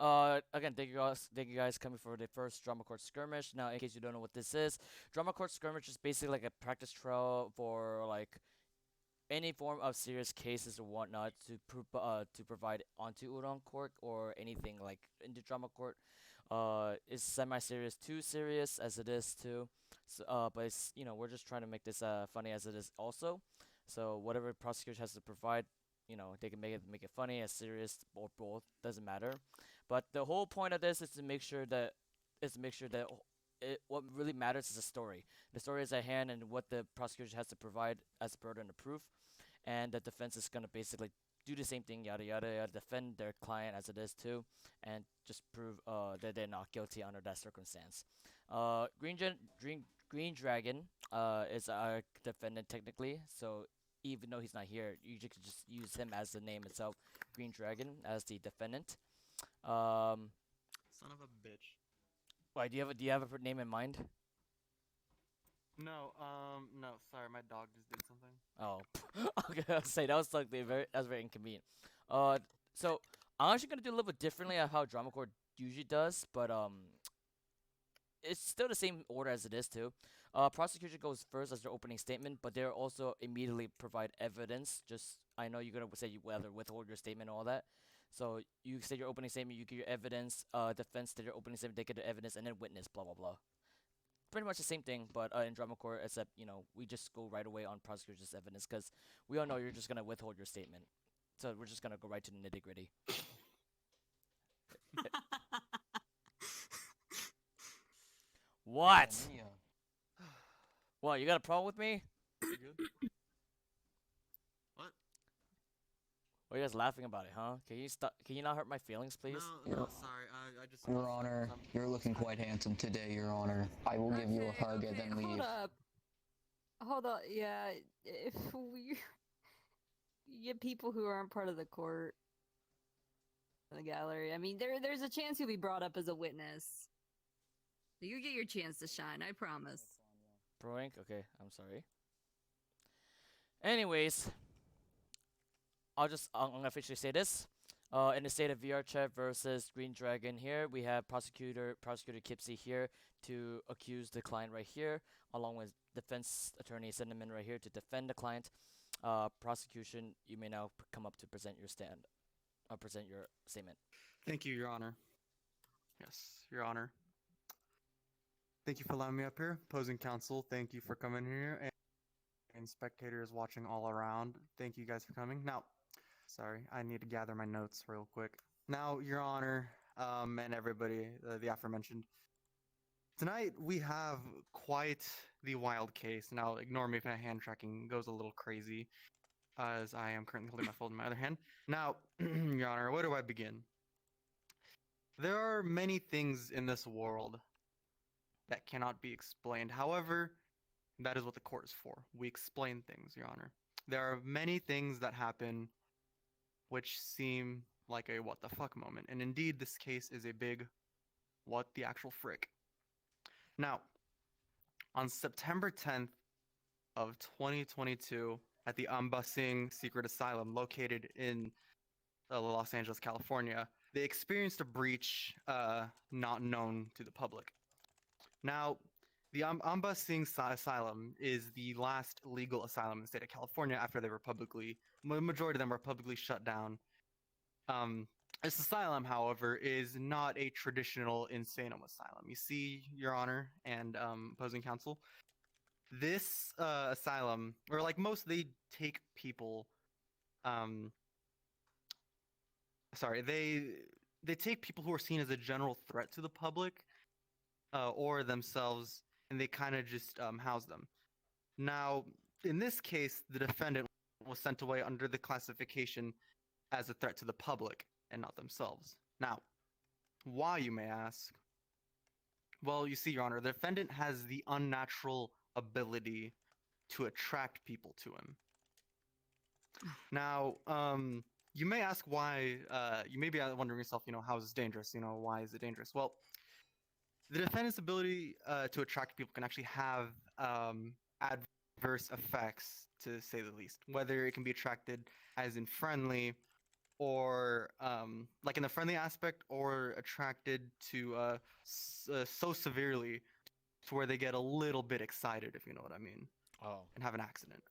Again, thank you guys coming for the first Drama Court Skirmish. Now, in case you don't know what this is, Drama Court Skirmish is basically like a practice trial for like any form of serious cases or whatnot to provide onto Udon Court or anything like into Drama Court. It's semi-serious, too serious as it is too. So, but it's we're just trying to make this funny as it is also. So whatever prosecutor has to provide, they can make it funny, as serious, or both, doesn't matter. But the whole point of this is to make sure that what really matters is the story. The story is at hand, and what the prosecutor has to provide as burden of proof, and the defense is gonna basically do the same thing, yada yada yada, defend their client as it is too, and just prove that they're not guilty under that circumstance. Green Dragon is our defendant technically, so even though he's not here, you could just use him as the name itself, Green Dragon, as the defendant. Um, Son of a bitch. why do you have a name in mind? No, no, sorry, my dog just did something. Oh, okay. I was say that was very inconvenient. Uh, so I'm actually gonna do a little bit differently at how Drama Court usually does, but it's still the same order as it is too. Prosecution goes first as their opening statement, but they're also immediately provide evidence. Just I know you're gonna say you whether withhold your statement and all that. So you say your opening statement, you give your evidence. Defense did your opening statement, they get their evidence, and then witness. Blah blah blah. Pretty much the same thing, but in drama court, except we just go right away on prosecutor's evidence because we all know you're just gonna withhold your statement. So we're just gonna go right to the nitty gritty. Mamma What? mia. What? You got a problem with me? You good? What? What are you guys laughing about it, huh? Can you stop? Can you not hurt my feelings, please? No, no, sorry. I just. Your Honor, you're looking quite handsome today, Your Honor. I will give you a Okay, hug and okay, then leave. hold up. Yeah, if we you get people who aren't part of the court in the gallery, I mean, there's a chance you'll be brought up as a witness. You get your chance to shine, I promise. Pro Inc. Okay, I'm sorry. Anyways, I'm gonna officially say this. In the state of VRChat versus Green Dragon here, we have Prosecutor Kipzy here to accuse the client right here, along with defense attorney Sinnamon right here to defend the client. Prosecution, you may now come up to present your statement. Thank you, Your Honor. Yes, Your Honor. Thank you for allowing me up here. Opposing counsel, thank you for coming here. And spectators watching all around, thank you guys for coming. Now, sorry, I need to gather my notes real quick. Now, Your Honor, and everybody, the aforementioned, tonight we have quite the wild case. Now, ignore me if my hand tracking goes a little crazy, as I am currently holding my phone in my other hand. Now, Your Honor, where do I begin? There are many things in this world that cannot be explained. However, that is what the court is for. We explain things, Your Honor. There are many things that happen which seem like a what the fuck moment. And indeed, this case is a big what the actual frick. Now, on September 10th of 2022, at the Ambasing Secret Asylum located in Los Angeles, California, they experienced a breach not known to the public. Now, the Ambasing Asylum is the last legal asylum in the state of California after they were majority of them were publicly shut down. This asylum, however, is not a traditional insane asylum. You see, Your Honor and opposing counsel, this asylum, or like most, they take people. Sorry, they take people who are seen as a general threat to the public, or themselves, and they kind of just house them. Now, in this case, the defendant was sent away under the classification as a threat to the public and not themselves. Now, why, you may ask? Well, you see, Your Honor, the defendant has the unnatural ability to attract people to him. Now, you may ask why, you may be wondering yourself, how is this dangerous? Why is it dangerous? Well, the defendant's ability to attract people can actually have adverse effects, to say the least. Whether it can be attracted as in friendly, or like in the friendly aspect, or attracted to so severely to where they get a little bit excited, if you know what I mean, Oh. and have an accident.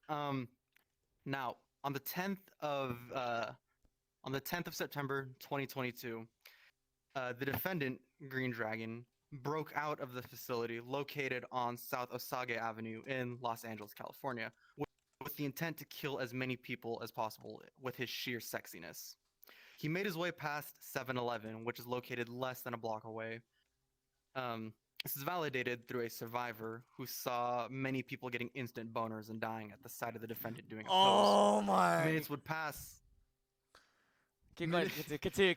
Now on the 10th of September 2022, the defendant, Green Dragon, broke out of the facility located on South Osage Avenue in Los Angeles, California, with the intent to kill as many people as possible with his sheer sexiness. He made his way past 7-Eleven, which is located less than a block away. This is validated through a survivor who saw many people getting instant boners and dying at the side of the defendant doing a pose. Oh my. Minutes would pass. Keep going. Continue.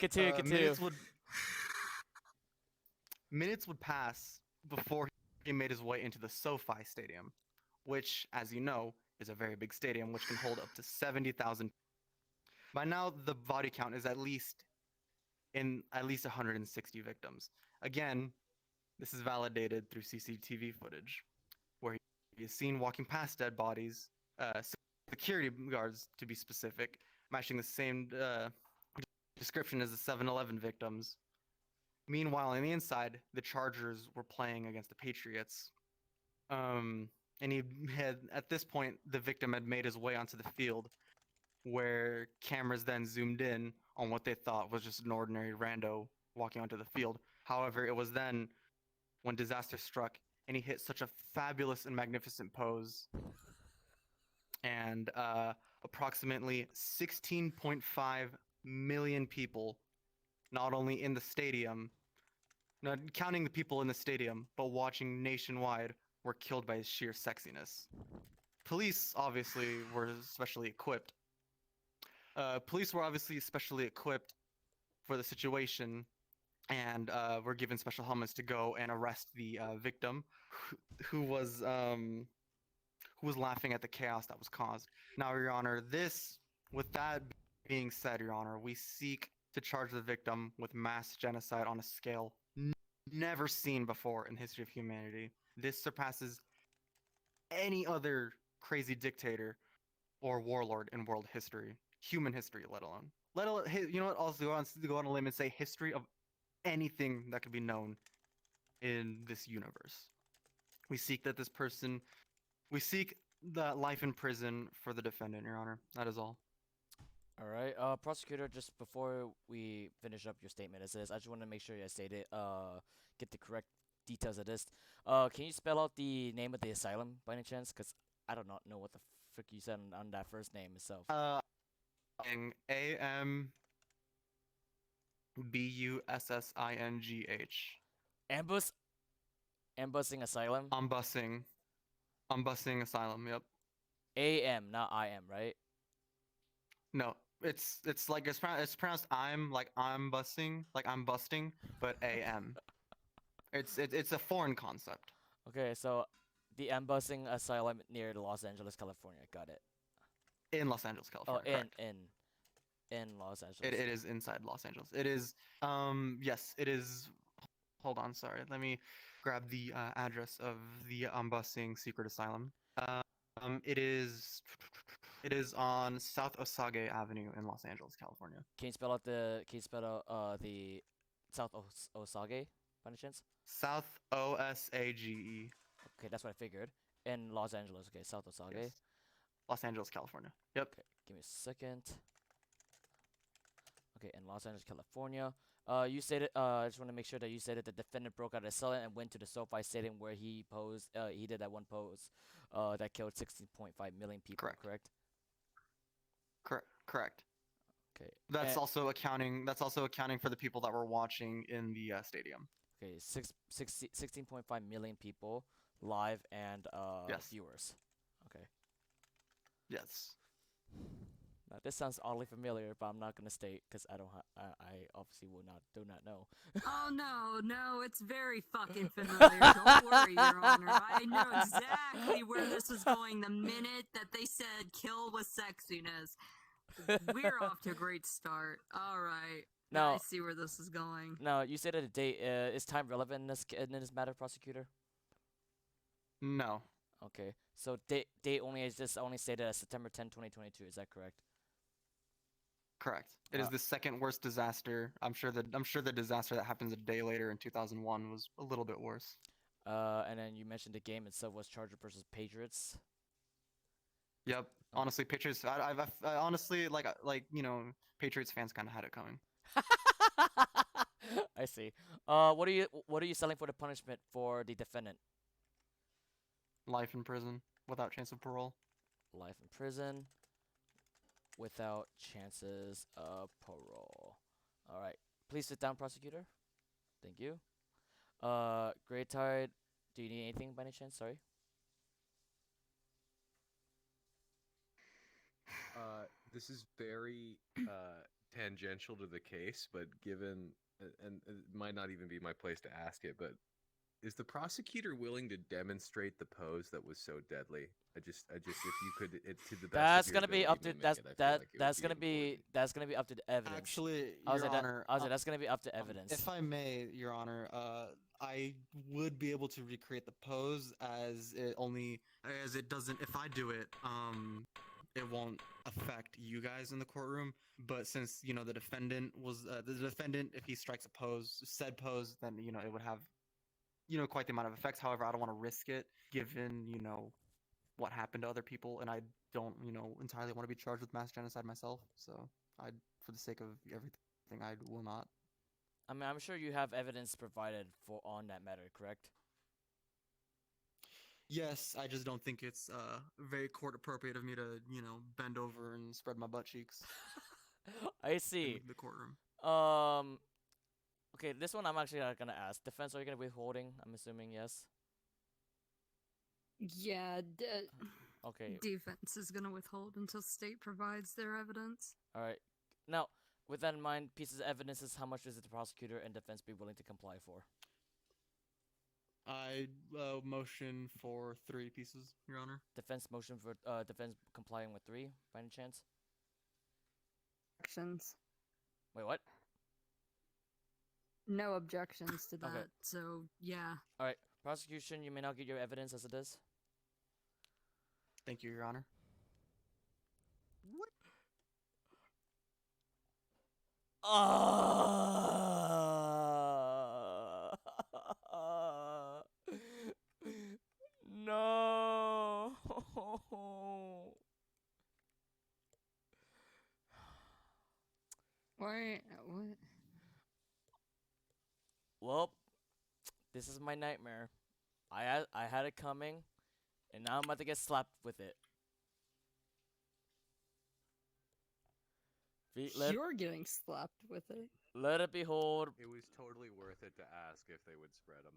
Minutes would pass before he made his way into the SoFi Stadium, which, as you know, is a very big stadium which can hold up to 70,000. By now, the body count is at least 160 victims. Again, this is validated through CCTV footage, where he is seen walking past dead bodies, security guards to be specific, matching the same description as the 7-Eleven victims. Meanwhile, on the inside, the Chargers were playing against the Patriots. And at this point, the victim had made his way onto the field, where cameras then zoomed in on what they thought was just an ordinary rando walking onto the field. However, it was then when disaster struck, and he hit such a fabulous and magnificent pose. And approximately 16.5 million people, not only in the stadium, not counting the people in the stadium, but watching nationwide, were killed by his sheer sexiness. Police obviously were specially equipped. For the situation, and were given special helmets to go and arrest the victim, who was laughing at the chaos that was caused. Now, Your Honor, with that being said, Your Honor, we seek to charge the victim with mass genocide on a scale never seen before in the history of humanity. This surpasses any other crazy dictator or warlord in world history, human history, let alone. You know what? Also, go on a limb and say history of anything that could be known in this universe. We seek that life in prison for the defendant, Your Honor. That is all. All right, prosecutor. Just before we finish up your statement as is, I just want to make sure I stated, get the correct details of this. Can you spell out the name of the asylum by any chance? Cause I do not know what the frick you said on that first name itself. AMBUSSINGH. Ambussing asylum. Ambussing asylum. Yep. AM, not IM, right? No, it's pronounced I'm busting, but AM. It's a foreign concept. Okay, so the ambussing asylum near Los Angeles, California. Got it. In Los Angeles, California. Oh, correct. in Los Angeles. It is inside Los Angeles. It is yes, it is. Hold on, sorry. Let me grab the address of the busing secret asylum. It is on South Osage Avenue in Los Angeles, California. Can you spell out the South Osage by any chance? South OSAGE. Okay, that's what I figured. In Los Angeles. Okay, South Osage. Yes. Los Angeles, California. Yep. Okay, give me a second. Okay, in Los Angeles, California. You stated. I just want to make sure that you said that the defendant broke out of the cell and went to the SoFi Stadium where he posed. He did that one pose. That killed 16.5 million people. Correct. Correct. Okay. That's also accounting for the people that were watching in the stadium. Okay, 16.5 million people live and yes. viewers. Okay. Yes. Now this sounds oddly familiar, but I'm not gonna state because I obviously do not know. Oh no, it's very fucking familiar. Don't worry, Your Honor. I know exactly where this is going the minute that they said kill with sexiness. We're off to a great start. All right. Now I see where this is going. Now you said that the date is time relevant in this matter, prosecutor? No. Okay, so date only is just only stated as September 10, 2022. Is that correct? Correct. It is the second worst disaster. I'm sure the disaster that happens a day later in 2001 was a little bit worse. And then you mentioned the game itself was Chargers versus Patriots. Yep. Honestly, Patriots. I honestly like Patriots fans kind of had it coming. I see. What are you selling for the punishment for the defendant? Life in prison without chance of parole. Life in prison without chances of parole. All right. Please sit down, prosecutor. Thank you. Great Tide, do you need anything by any chance? Sorry. This is very tangential to the case, but given and it might not even be my place to ask it, but is the prosecutor willing to demonstrate the pose that was so deadly? I just if you could to the best That's of your gonna be up to ability, mimic it, I feel like it would that's be gonna be important. that's gonna be up to the evidence. Actually, I was Your like, Honor, that's gonna be up to evidence. if I may, Your Honor, I would be able to recreate the pose as it doesn't. If I do it, it won't affect you guys in the courtroom. But since the defendant was the defendant, if he strikes a said pose, then it would have quite the amount of effects. However, I don't want to risk it given what happened to other people, and I don't entirely want to be charged with mass genocide myself. So for the sake of everything, I will not. I mean, I'm sure you have evidence provided on that matter, correct? Yes, I just don't think it's very court appropriate of me to bend over and spread my butt cheeks I see. in the courtroom. Okay, this one I'm actually not gonna ask. Defense, are you gonna be withholding? I'm assuming yes. Yeah, Okay. Defense is going to withhold until state provides their evidence. All right. Now, with that in mind, pieces of evidence is how much is it the prosecutor and defense be willing to comply for? I motion for 3 pieces, Your Honor. Defense motion for defense complying with 3 by any chance? objections. Wait, what? No objections to that. Okay. So, yeah. All right. Prosecution, you may now get your evidence as it is. Thank you, Your Honor. No. Wait, what? Well, this is my nightmare. I had it coming, and now I'm about to get slapped with it. You're getting slapped with it. Let it behold. It was totally worth it to ask if they would spread them.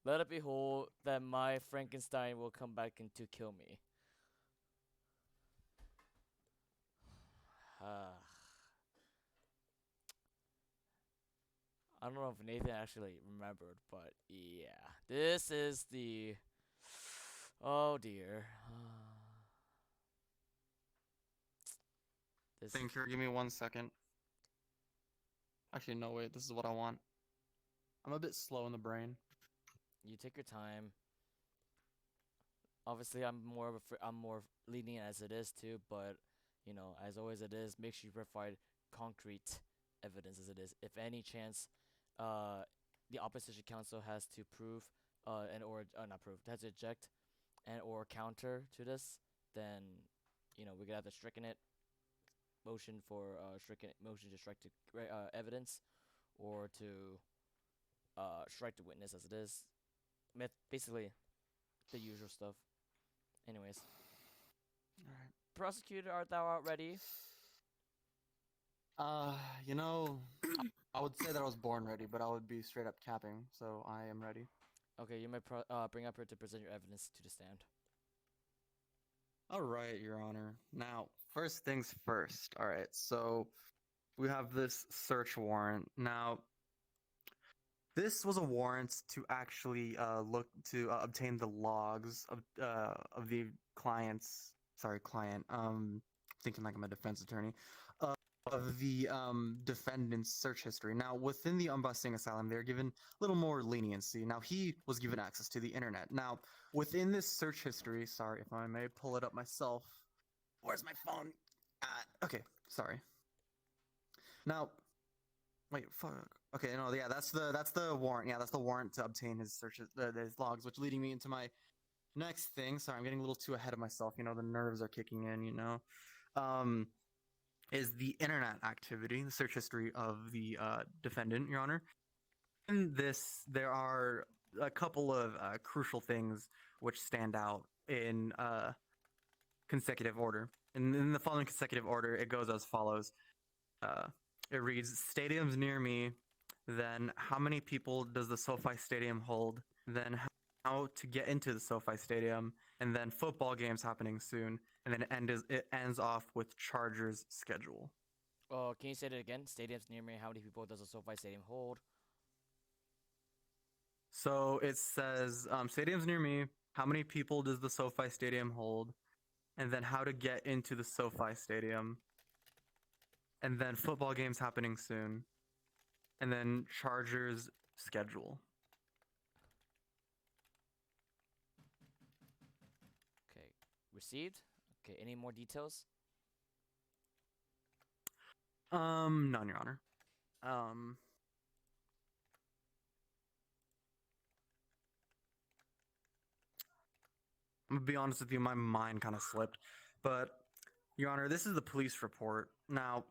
Let it behold that my Frankenstein will come back and to kill me. I don't know if Nathan actually remembered, but yeah. This is the... Oh dear. Thank you. Give me 1 second. Actually, no, wait. This is what I want. I'm a bit slow in the brain. You take your time. Obviously, I'm more lenient as it is too, but as always it is, make sure you provide concrete evidence as it is. If any chance, the opposition counsel has to prove, not prove, has to object and or counter to this, then we're gonna have to stricken it. Motion to strike the evidence, or to strike the witness as it is. Basically, the usual stuff. Anyways. Alright. Prosecutor, art thou out ready? I would say that I was born ready, but I would be straight up capping, so I am ready. Okay, you may bring up here to present your evidence to the stand. Alright, Your Honor. Now, first things first. Alright, so we have this search warrant. Now, this was a warrant to actually look to obtain the logs of the client. Thinking like I'm a defense attorney. Of the defendant's search history. Now, within the unbusting asylum, they're given a little more leniency. Now, he was given access to the internet. Now, within this search history, sorry if I may pull it up myself. Where's my phone? Okay, sorry. Now, wait, fuck. Okay, no, yeah, that's the warrant. Yeah, that's the warrant to obtain his searches, his logs, which leading me into my next thing. Sorry, I'm getting a little too ahead of myself. You know, the nerves are kicking in. You know, um, is the internet activity, the search history of the defendant, Your Honor. In this, there are a couple of crucial things which stand out in consecutive order. And in the following consecutive order, it goes as follows. It reads, stadiums near me, then how many people does the SoFi Stadium hold, then how to get into the SoFi Stadium, and then football games happening soon, and then it ends off with Chargers schedule. Can you say that again? Stadiums near me. How many people does a SoFi Stadium hold? So it says, stadiums near me, how many people does the SoFi Stadium hold, and then how to get into the SoFi Stadium, and then football games happening soon, and then Chargers schedule. Okay, received. Okay, any more details? None, Your Honor. I'm gonna be honest with you, my mind kind of slipped. But, Your Honor, this is the police report. Now,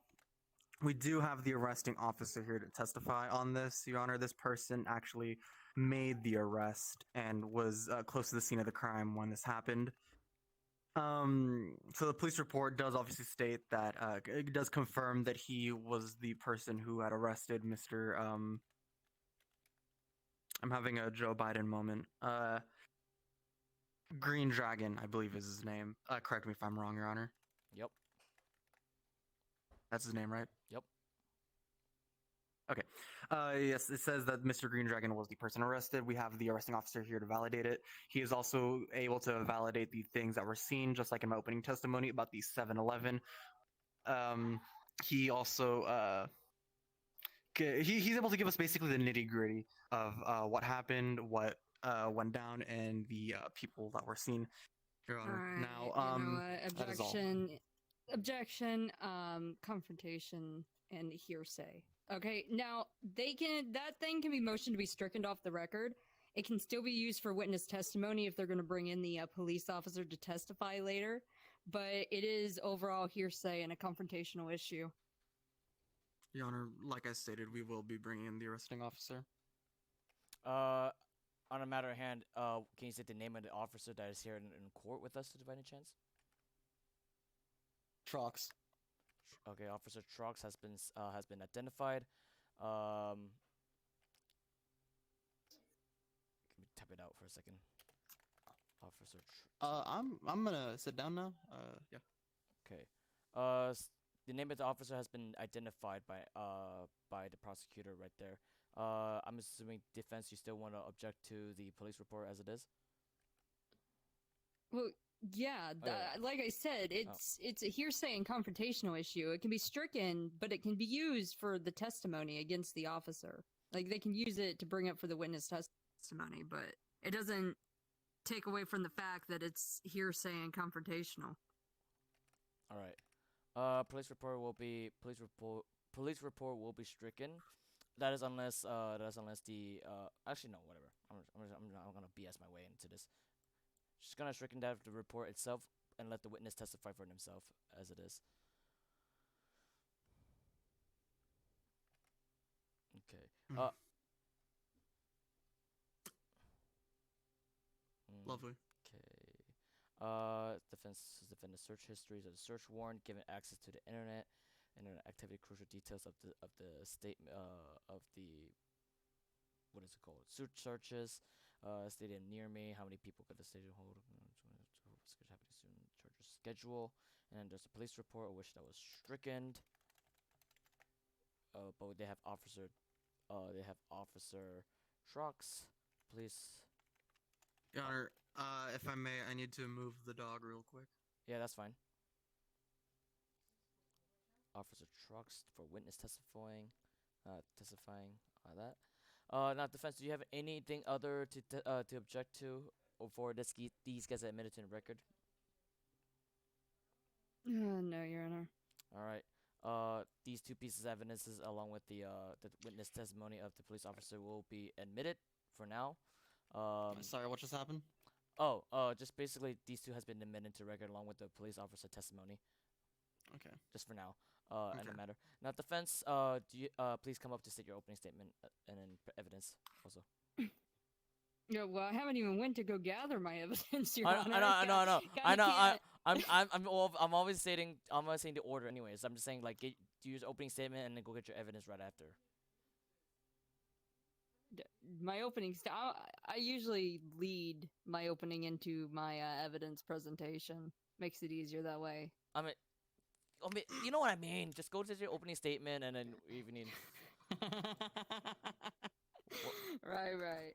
we do have the arresting officer here to testify on this, Your Honor. This person actually made the arrest and was close to the scene of the crime when this happened. So the police report does obviously state that it does confirm that he was the person who had arrested Mr. I'm having a Joe Biden moment. Green Dragon, I believe is his name. Correct me if I'm wrong, Your Honor. Yep. That's his name, right? Yep. Okay. Yes, it says that Mr. Green Dragon was the person arrested. We have the arresting officer here to validate it. He is also able to validate the things that were seen, just like in my opening testimony about the 7-Eleven. He also he's able to give us basically the nitty gritty of what happened, what went down, and the people that were seen. Your Honor. Alright, Now, you know what? that is all. Objection, confrontation, and hearsay. Okay, now that thing can be motioned to be stricken off the record. It can still be used for witness testimony if they're going to bring in the police officer to testify later, but it is overall hearsay and a confrontational issue. Your Honor, like I stated, we will be bringing in the arresting officer. On a matter of hand, can you say the name of the officer that is here in court with us, by any chance? Trox. Okay, Officer Trox has been identified. Let me type it out for a second. Officer. I'm gonna sit down now. Yeah. Okay. The name of the officer has been identified by the prosecutor right there. I'm assuming defense, you still want to object to the police report as it is? Well, yeah, like I said, it's a hearsay and confrontational issue. It can be stricken, but it can be used for the testimony against the officer. Like, they can use it to bring up for the witness testimony, but it doesn't take away from the fact that it's hearsay and confrontational. All right. Police report will be stricken. That is unless the actually no, whatever. I'm gonna BS my way into this. Just gonna stricken that the report itself and let the witness testify for himself as it is. Okay. Lovely. Okay. Defend the search histories of the search warrant, given access to the internet activity, crucial details of the statement of the what is it called? Searches. Stadium near me. How many people could the stadium hold? Happening soon. Charger schedule. And then there's a police report, which that was stricken. But they have officer. They have Officer Trucks. Please. Your Honor, if I may, I need to move the dog real quick. Yeah, that's fine. Officer Trucks for witness testifying that. Now, defense, do you have anything other to object to, or for these guys admitted to the record? No, Your Honor. All right. These two pieces of evidences, along with the witness testimony of the police officer, will be admitted for now. Sorry, what just happened? Just basically these two has been admitted to record along with the police officer testimony. Okay. Just for now. And Okay. the matter. Now, defense. Do you please come up to state your opening statement and then evidence also. Yeah, well, I haven't even went to go gather my evidence, Your I Honor. know. I Kinda know. can't- I'm always saying the order anyways. I'm just saying like do your opening statement and then go get your evidence right after. My opening I usually lead my opening into my evidence presentation. Makes it easier that way. I mean, you know what I mean. Just go to your opening statement and then even need. Right.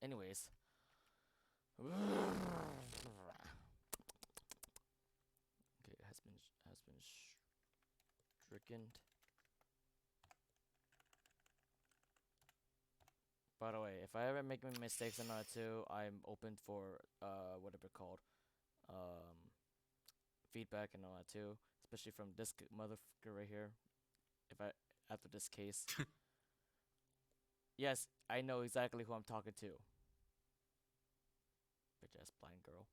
Anyways. Okay, has been stricken. By the way, if I ever make any mistakes on that too, I'm open for whatever called feedback and all that too, especially from this motherfucker right here. If I after this case, yes, I know exactly who I'm talking to. Bitch ass blind girl.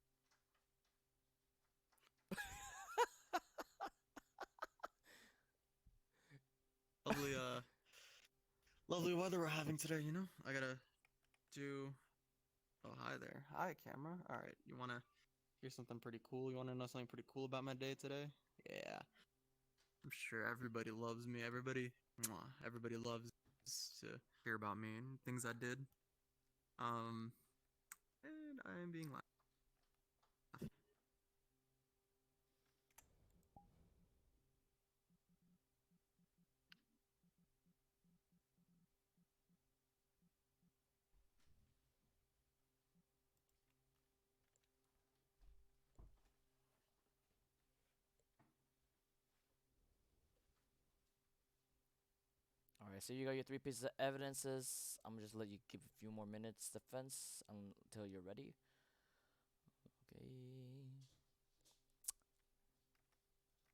Lovely weather we're having today, you know? I gotta do... Oh, hi there. Hi, camera. Alright, you wanna hear something pretty cool? You wanna know something pretty cool about my day today? Yeah. I'm sure everybody loves me. Everybody loves to hear about me and things I did. And I am being laughed. Alright, so you got your 3 pieces of evidences. I'm gonna just let you keep a few more minutes, defense, until you're ready. Okay.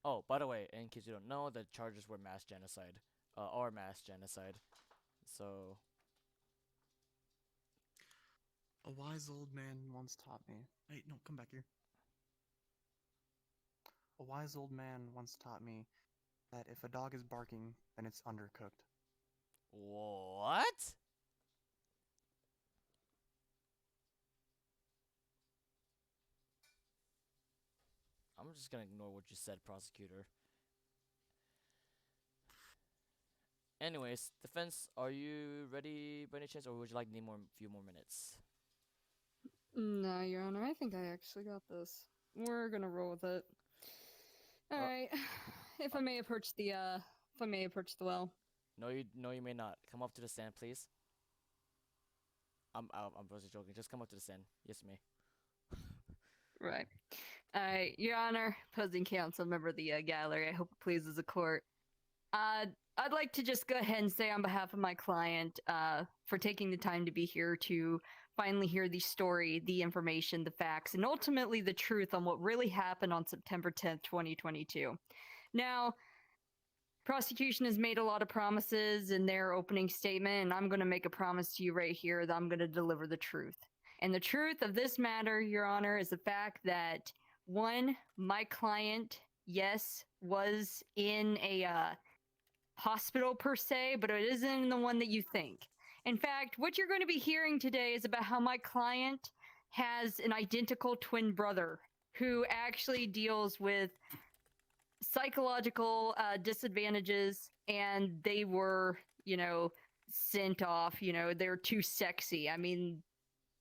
Oh, by the way, in case you don't know, the charges were mass genocide. Or mass genocide. So. A wise old man once taught me... Wait, no, come back here. A wise old man once taught me that if a dog is barking, then it's undercooked. What? I'm just gonna ignore what you said, prosecutor. Anyways, defense, are you ready by any chance, or would you like need few more minutes? No, Your Honor, I think I actually got this. We're gonna roll with it. Alright. If I may approach the well. No, you may not. Come up to the stand, please. I'm just joking. Just come up to the stand. Yes, me. Right. Alright, Your Honor, opposing counsel, member of the gallery, I hope it pleases the court. I'd like to just go ahead and say on behalf of my client, for taking the time to be here to finally hear the story, the information, the facts, and ultimately the truth on what really happened on September 10th, 2022. Now, prosecution has made a lot of promises in their opening statement, and I'm going to make a promise to you right here that I'm going to deliver the truth. And the truth of this matter, Your Honor, is the fact that, one, my client, yes, was in a hospital per se, but it isn't the one that you think. In fact, what you're going to be hearing today is about how my client has an identical twin brother who actually deals with psychological disadvantages, and they were, sent off. They're too sexy. I mean,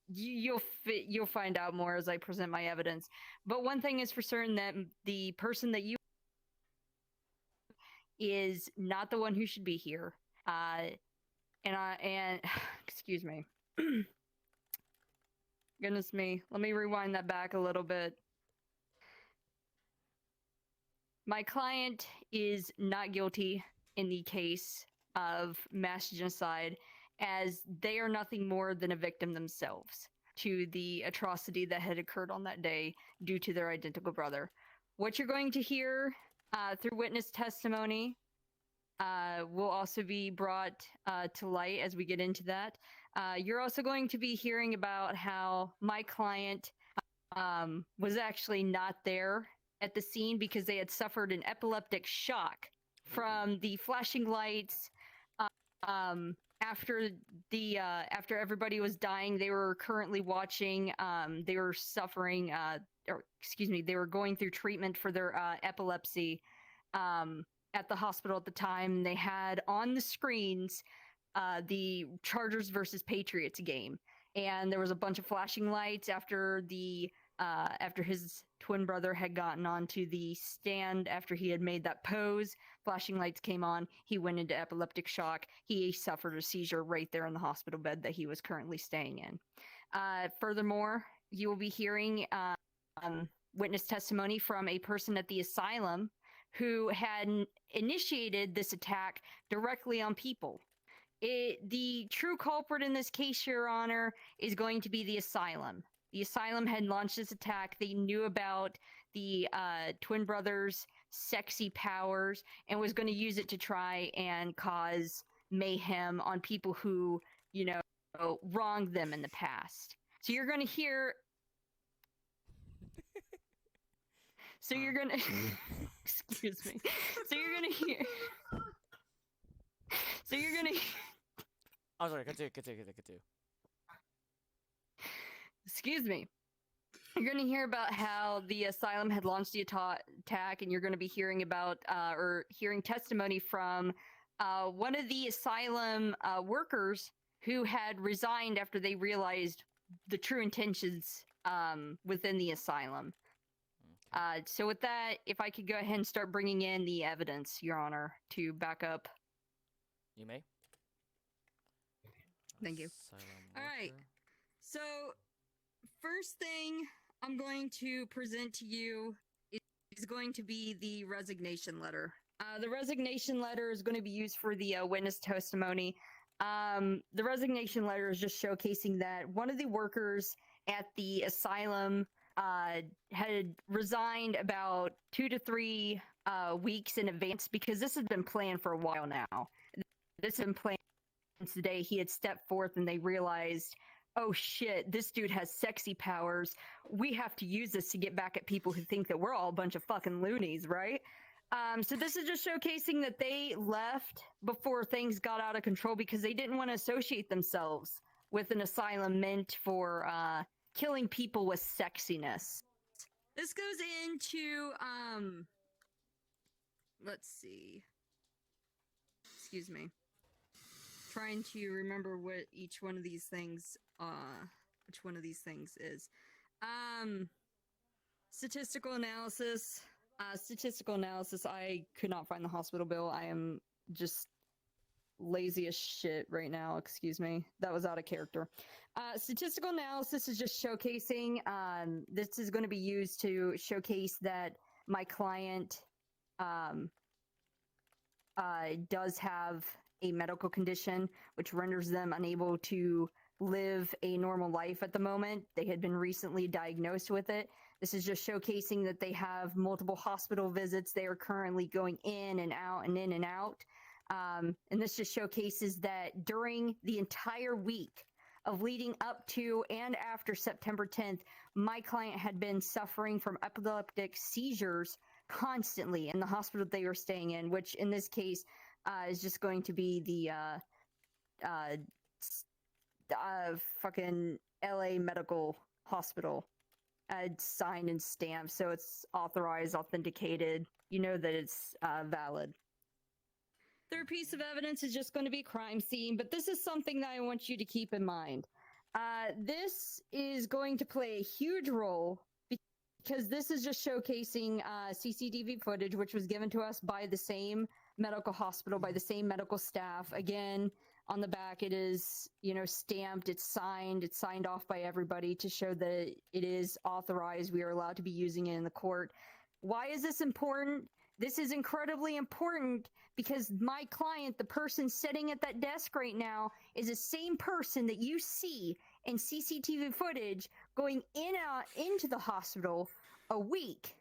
you'll find out more as I present my evidence. But one thing is for certain, that the person that you is not the one who should be here. And excuse me. Goodness me. Let me rewind that back a little bit. My client is not guilty in the case of mass genocide, as they are nothing more than a victim themselves. to the atrocity that had occurred on that day due to their identical brother. What you're going to hear through witness testimony will also be brought to light as we get into that. You're also going to be hearing about how my client was actually not there at the scene because they had suffered an epileptic shock from the flashing lights. After everybody was dying, they were currently watching. They were suffering, they were going through treatment for their epilepsy at the hospital at the time. They had on the screens the Chargers versus Patriots game, and there was a bunch of flashing lights after his twin brother had gotten onto the stand after he had made that pose. Flashing lights came on. He went into epileptic shock. He suffered a seizure right there in the hospital bed that he was currently staying in. Furthermore, you will be hearing witness testimony from a person at the asylum who had initiated this attack directly on people. The true culprit in this case, Your Honor, is going to be the asylum. The asylum had launched this attack. They knew about the twin brothers' sexy powers and was going to use it to try and cause mayhem on people who, wronged them in the past. So you're going to hear... Excuse me. So you're going to hear... I'm sorry, continue. Excuse me. You're going to hear about how the asylum had launched the attack, and you're going to be hearing about, hearing testimony from one of the asylum workers who had resigned after they realized the true intentions within the asylum. So with that, if I could go ahead and start bringing in the evidence, Your Honor, to back up. You may. Thank you. Asylum All right. worker. So, first thing I'm going to present to you is going to be the resignation letter. The resignation letter is going to be used for the witness testimony. The resignation letter is just showcasing that one of the workers at the asylum had resigned about 2 to 3 weeks in advance because this has been planned for a while now. This has been planned since the day he had stepped forth and they realized, oh shit, this dude has sexy powers. We have to use this to get back at people who think that we're all a bunch of fucking loonies, right? So this is just showcasing that they left before things got out of control because they didn't want to associate themselves with an asylum meant for killing people with sexiness. This goes into, let's see. Excuse me. Trying to remember what each one of these things is. Statistical analysis. I could not find the hospital bill. I am just lazy as shit right now. Excuse me. That was out of character. Statistical analysis is just showcasing, this is going to be used to showcase that my client does have a medical condition which renders them unable to live a normal life at the moment. They had been recently diagnosed with it. This is just showcasing that they have multiple hospital visits. They are currently going in and out and in and out. And this just showcases that during the entire week of leading up to and after September 10th, my client had been suffering from epileptic seizures constantly in the hospital they were staying in, which in this case is just going to be the fucking LA Medical Hospital. Signed and stamped, so it's authorized, authenticated. You know that it's valid. Third piece of evidence is just going to be crime scene, but this is something that I want you to keep in mind. This is going to play a huge role because this is just showcasing CCTV footage, which was given to us by the same medical hospital, by the same medical staff. Again, on the back, it is, stamped, it's signed off by everybody to show that it is authorized. We are allowed to be using it in the court. Why is this important? This is incredibly important because my client, the person sitting at that desk right now, is the same person that you see and CCTV footage going into the hospital a week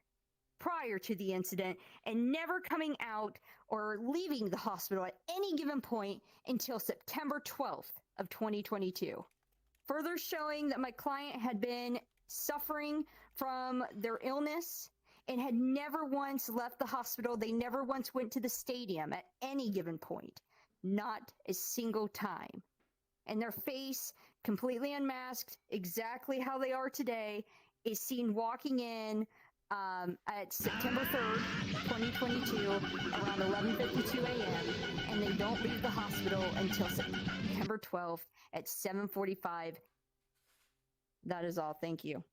prior to the incident and never coming out or leaving the hospital at any given point until September 12th of 2022. Further showing that my client had been suffering from their illness and had never once left the hospital. They never once went to the stadium at any given point. Not a single time. And their face, completely unmasked, exactly how they are today, is seen walking in at September 3rd, 2022, around 11:52 a.m., and they don't leave the hospital until September 12th at 7:45. That is all. Thank you.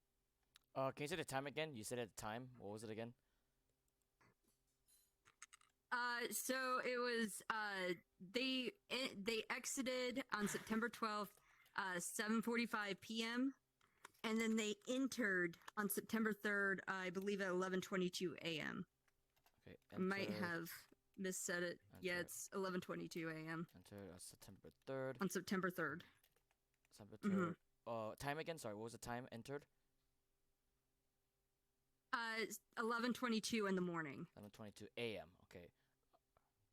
Can you say the time again? You said at the time. What was it again? So it was they exited on September 12th, 7:45 p.m. and then they entered on September 3rd, I believe at 11:22 a.m. Okay. I might enter- have missaid it. Yeah, Enter. it's 11:22 a.m. Enter September 3rd. on September 3rd. September Mhm. 3rd. Time again? Sorry, what was the time entered? 11:22 in the morning. 11:22 a.m. Okay.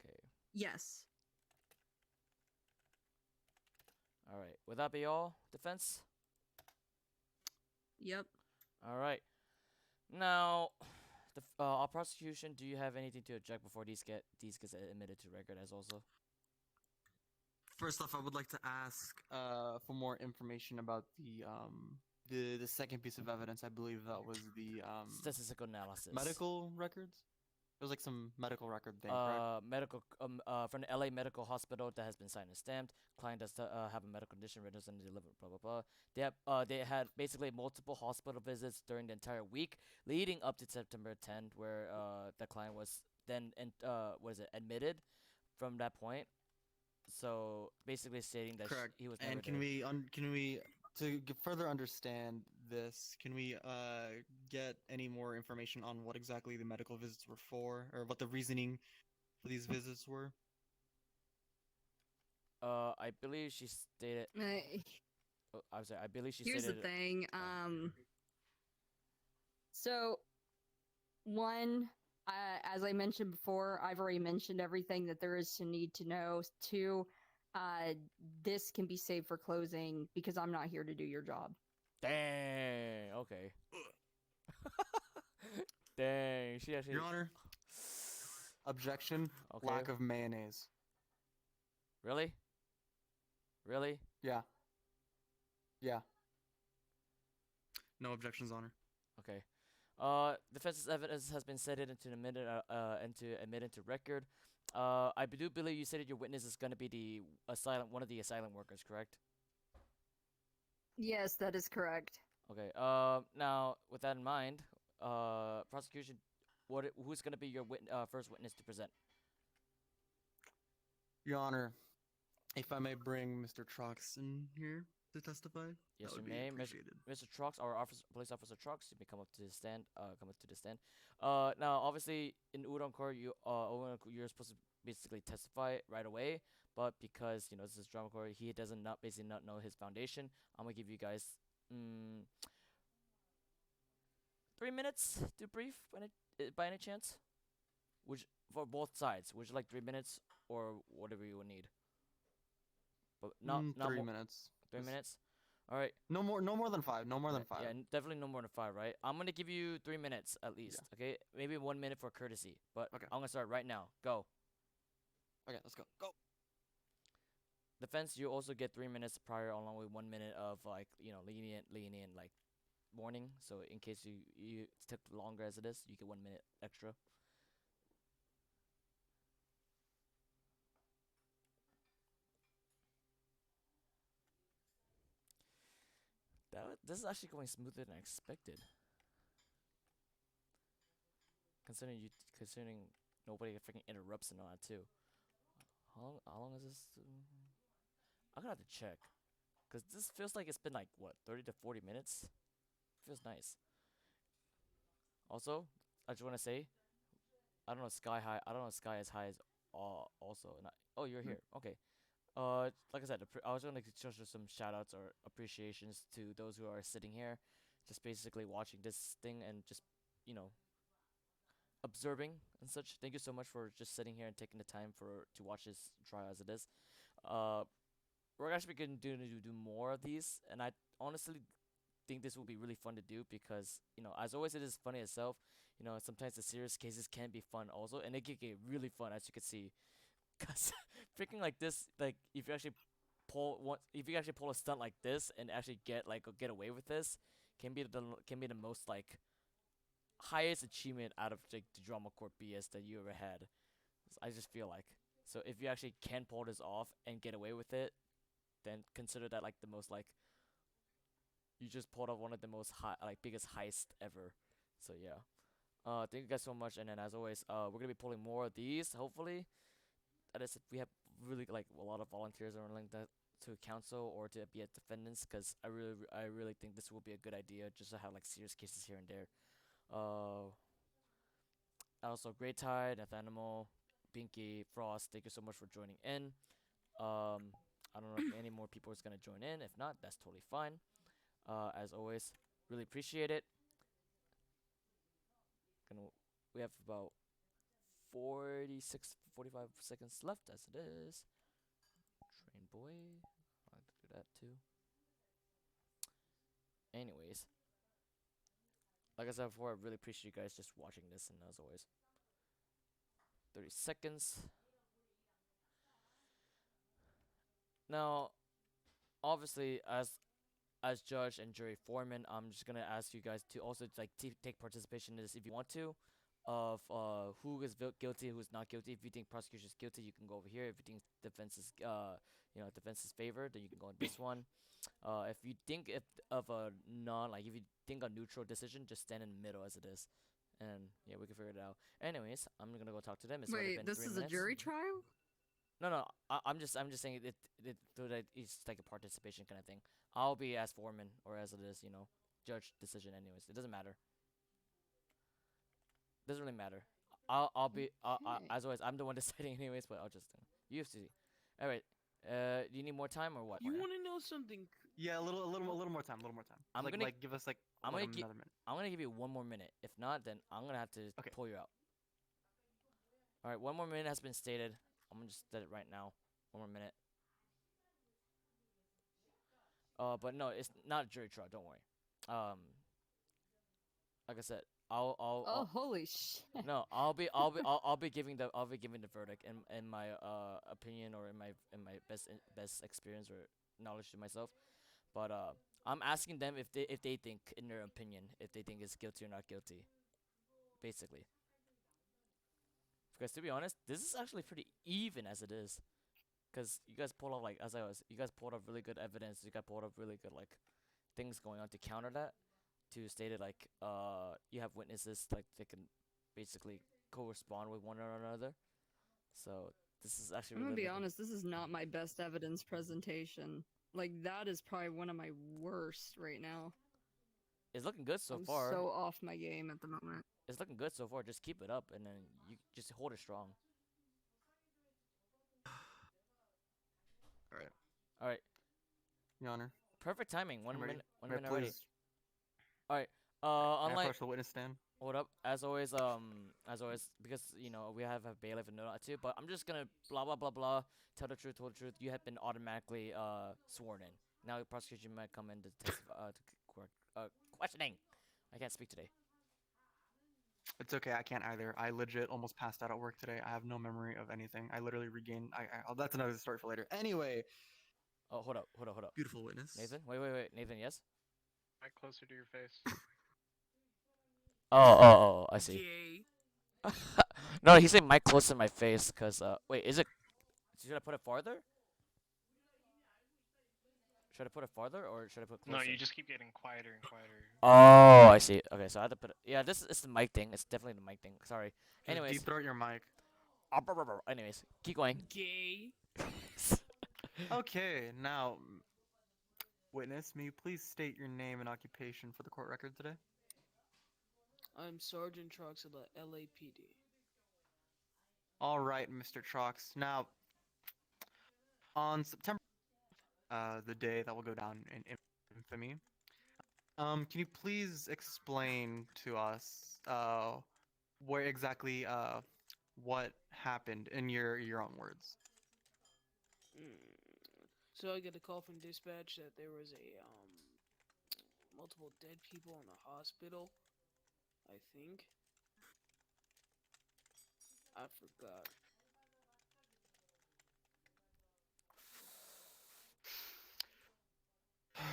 Okay. Yes. All right. Would that be all, defense? Yep. All right. Now, our prosecution. Do you have anything to object before these get admitted to record as also? First off, I would like to ask for more information about the second piece of evidence. I believe that was the Statistical analysis. medical records. It was like some medical record thing, correct? Medical from the LA Medical Hospital that has been signed and stamped. Client does have a medical condition, written and delivered. Blah blah blah. They had basically multiple hospital visits during the entire week leading up to September 10th, where the client was then admitted from that point. So basically stating that Correct. he was never And can there. we further understand this? Can we get any more information on what exactly the medical visits were for, or what the reasoning for these visits were? I believe she stated. I'm sorry. I believe she Here's the stated. thing. So, one, as I mentioned before, I've already mentioned everything that there is to need to know. Two, this can be saved for closing because I'm not here to do your job. Dang. Okay. Dang. She actually. Your Honor, objection. Okay. Lack of mayonnaise. Really? Really? Yeah. Yeah. No objections, Honor. Okay. Defense's evidence has been cited into admitted to record. I do believe you stated your witness is going to be one of the asylum workers, correct? Yes, that is correct. Okay. Now with that in mind, prosecution, who's going to be your first witness to present? Your Honor, if I may bring Mr. Trox in here to testify. Yes, that you would be may, appreciated. Mr. Trox, our police officer Trox, you may come up to the stand. Now, obviously, in Udon Court, you're supposed to basically testify right away, but because this is Drama Court, he doesn't not know his foundation. I'm gonna give you guys 3 minutes to brief by any chance. For both sides, would you like 3 minutes or whatever you would need? But not 3 more, minutes. 3 Just- minutes. All right. No more than 5. No more than 5. Yeah, definitely no more than 5, right? I'm gonna give you 3 minutes at least. Okay, maybe 1 minute for courtesy. But Okay. I'm gonna start right now. Go. Okay, let's go. Go. Defense, you also get 3 minutes prior, along with 1 minute of lenient like warning. So in case you took longer as it is, you get 1 minute extra. This is actually going smoother than expected. Considering nobody freaking interrupts and all that too. How long is this? I'm gonna have to check, cause this feels like it's been like what 30 to 40 minutes. Feels nice. Also, I just want to say, I don't know Sky High. I don't know Sky as high as also. Oh, you're here. Okay. like I said, I was gonna show some shout outs or appreciations to those who are sitting here, just basically watching this thing and just, you know, observing and such. Thank you so much for just sitting here and taking the time to watch this trial as it is. Uh, we're actually gonna do more of these, and I honestly think this will be really fun to do because, you know, as always, it is funny itself. You know, sometimes the serious cases can be fun also, and it can get really fun as you can see. Cause freaking like this, like if you actually if you actually pull a stunt like this and actually get away with this, can be the most like highest achievement out of the drama court BS that you ever had. I just feel like, so if you actually can pull this off and get away with it, then consider that like the most like you just pulled off one of the most biggest heist ever. So yeah. Thank you guys so much, and then as always, we're gonna be pulling more of these. Hopefully, that is if we have really like a lot of volunteers or like that to counsel or to be at defendants, because I really think this will be a good idea just to have like serious cases here and there. Uh, Also Great Tide, Nathanimall, Binky, Frost. Thank you so much for joining in. I don't know if any more people is gonna join in. If not, that's totally fine. As always, really appreciate it. We have about 45 seconds left as it is. Train boy. I like to do that too. Anyways, like I said before, I really appreciate you guys just watching this, and as always, 30 seconds. Now, obviously, as judge and jury foreman, I'm just gonna ask you guys to also like take participation in this if you want to, of who is guilty, who's not guilty. If you think prosecution is guilty, you can go over here. If you think defense is defense is favored, then you can go on this one. If you think of a if you think a neutral decision, just stand in the middle as it is, and yeah, we can figure it out. Anyways, I'm gonna go talk to them. It's already Wait, been this 3 is a minutes. jury trial? No, I'm just saying so that it's like a participation kind of thing. I'll be as foreman or as it is, judge decision. Anyways, it doesn't matter. Doesn't really matter. I'll be Okay. as always. I'm the one deciding anyways, but I'll just you have to see. All right. Do you need more time or what? You Marta? want to know something? Yeah, a little more time. I'm like, gonna- like, give us like, I'm like gonna another minute. I'm gonna give you 1 more minute. If not, then I'm gonna have to Okay. pull you out. All right. 1 more minute has been stated. I'm gonna just set it right now. 1 more minute. But no, it's not a jury trial. Don't worry. Like I said, Oh, holy shit. no, I'll be giving the verdict in my opinion or in my best experience or knowledge to myself. But I'm asking them if they think in their opinion if they think it's guilty or not guilty, basically. Because to be honest, this is actually pretty even as it is. Cause you guys pulled off you guys pulled off really good evidence. You guys pulled off really good like things going on to counter that. To state it like you have witnesses like they can basically correspond with one another. So this is actually I'm gonna really be looking- honest, this is not my best evidence presentation. Like, that is probably one of my worst right now. It's looking good so I'm far. so off my game at the moment. It's looking good so far. Just keep it up and then you just hold it strong. All right, All right, Your Honor. perfect timing. I'm ready. One May I minute already. please- All right. may I Unlike approach the witness stand? hold up, as always, because we have a bailiff and not too, but I'm just gonna blah blah blah blah. Tell the truth, hold the truth. You have been automatically sworn in. Now the prosecution might come in to testify questioning. I can't speak today. It's okay. I can't either. I legit almost passed out at work today. I have no memory of anything. I literally regained. That's another story for later. Anyway, Oh, hold up. beautiful witness. Nathan, wait. Nathan, yes. Mic closer to your face. Oh, I see. Gay. No, he said mic close to my face, cause wait, is it? Should I put it farther? Should I put it farther or should I put closer? No, you just keep getting quieter and quieter. Oh, I see. Okay, so I have to put it. Yeah, this is the mic thing. It's definitely the mic thing. Sorry. Just Anyways. deep throat your mic. Anyways, keep going. Gay. Okay, now, witness, may you please state your name and occupation for the court record today? I'm Sergeant Trox of the LAPD. All right, Mr. Trox. Now, On September, the day that will go down in infamy, can you please explain to us where exactly what happened in your own words? So I get a call from dispatch that there was a multiple dead people in the hospital. I think. I forgot.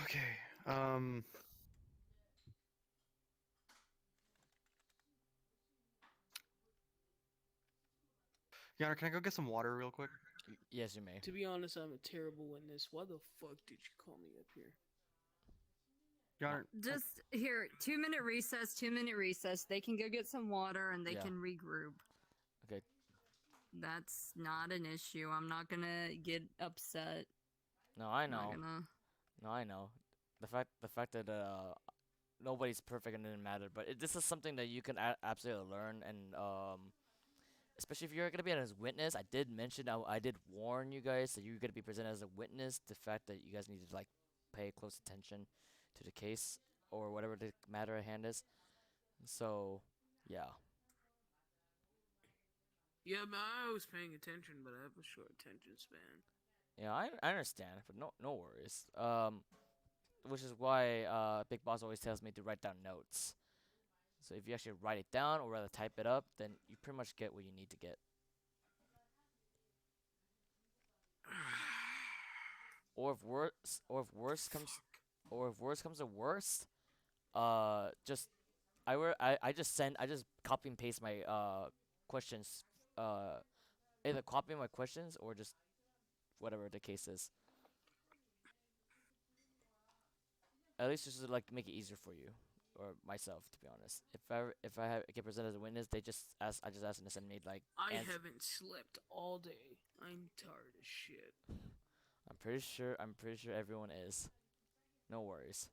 Okay. Your Honor, can I go get some water real quick? Yes, you may. To be honest, I'm a terrible witness. Why the fuck did you call me up here? Your Honor, Just here, 2-minute recess, 2-minute recess. They can go get some water and they Yeah. can regroup. Okay. That's not an issue. I'm not gonna get upset. No, I I'm not know. gonna. No, I know. The fact that nobody's perfect and it didn't matter, but this is something that you can absolutely learn, and especially if you're gonna be as a witness. I did mention I did warn you guys that you're gonna be presented as a witness. The fact that you guys need to like pay close attention to the case or whatever the matter at hand is. So, yeah. Yeah, man, I was paying attention, but I have a short attention span. Yeah, I understand, but no worries. Which is why Big Boss always tells me to write down notes. So if you actually write it down or rather type it up, then you pretty much get what you need to get. Or if worse comes to worst, just I just copy and paste my questions, either copy my questions or just whatever the case is. At least just to like make it easier for you or myself, to be honest. If I get presented as a witness, I just ask them to send me like. I haven't slept all day. I'm tired as shit. I'm pretty sure everyone is. No worries.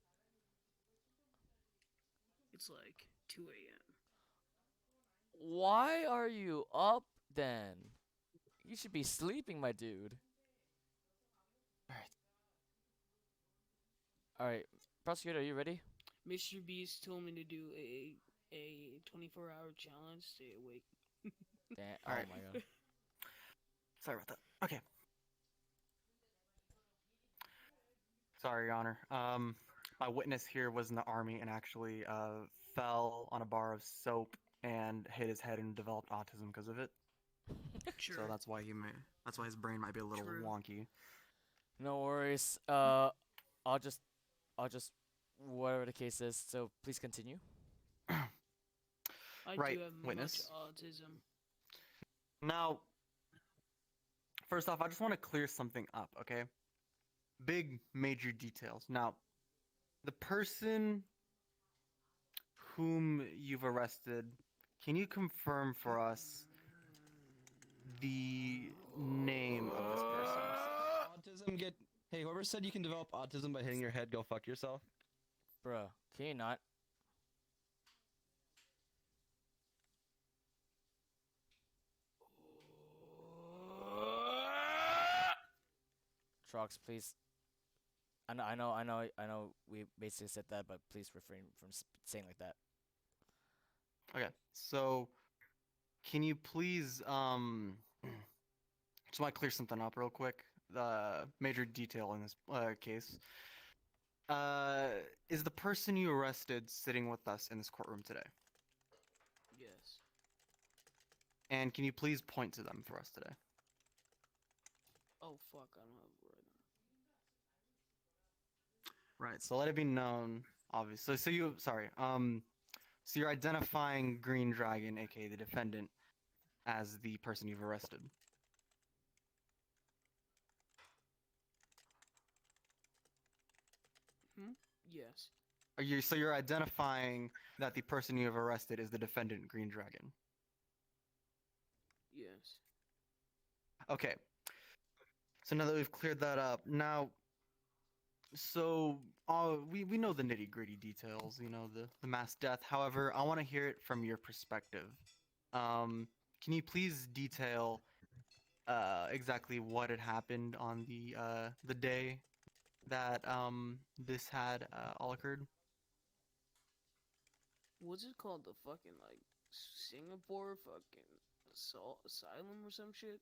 It's like 2 a.m. Why are you up then? You should be sleeping, my dude. Alright. Prosecutor, are you ready? Mr. Beast told me to do a 24-hour challenge. Stay awake. Damn. Oh Alright. my god. sorry about that. Okay. Sorry, Your Honor. My witness here was in the army and actually fell on a bar of soap and hit his head and developed autism because of it. Sure. So that's why his brain might be a little True. wonky. No worries. I'll just whatever the case is. So please continue. I Right, do have witness. much autism. Now, first off, I just want to clear something up, okay? Big major details. Now, the person whom you've arrested, can you confirm for us the name of this person? Autism get. Hey, whoever said you can develop autism by hitting your head, go fuck yourself. Bruh, can you not? Trox, please. I know. We basically said that, but please refrain from saying like that. Okay, so can you please just want to clear something up real quick. The major detail in this case. Is the person you arrested sitting with us in this courtroom today? Yes. And can you please point to them for us today? Oh fuck! I don't have it right now. Right. So let it be known, obviously. So you're identifying Green Dragon, aka the defendant, as the person you've arrested. Yes. So you're identifying that the person you have arrested is the defendant, Green Dragon. Yes. Okay. So now that we've cleared that up, we know the nitty gritty details, the mass death. However, I want to hear it from your perspective. Can you please detail exactly what had happened on the day that this had all occurred? What's it called? The fucking like Singapore fucking asylum or some shit?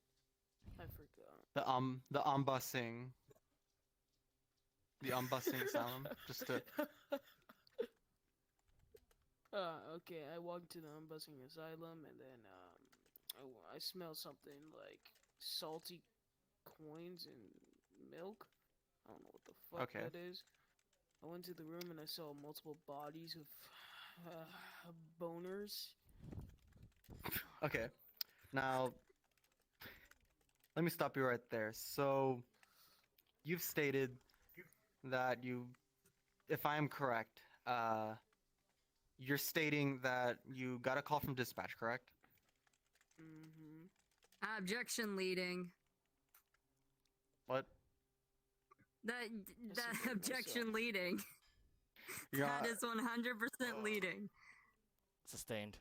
I forgot. The busing. The busing asylum. Just to Okay, I walked to the unbussing asylum and then I smelled something like salty coins and milk. I don't know what the fuck Okay. that is. I went to the room and I saw multiple bodies of boners. Okay. Now let me stop you right there. So you've stated that you, if I am correct, you're stating that you got a call from dispatch, correct? Mm-hmm. Objection leading. What? Yes, That sir, objection leading. Your That Hon- is 100% leading. Sustained.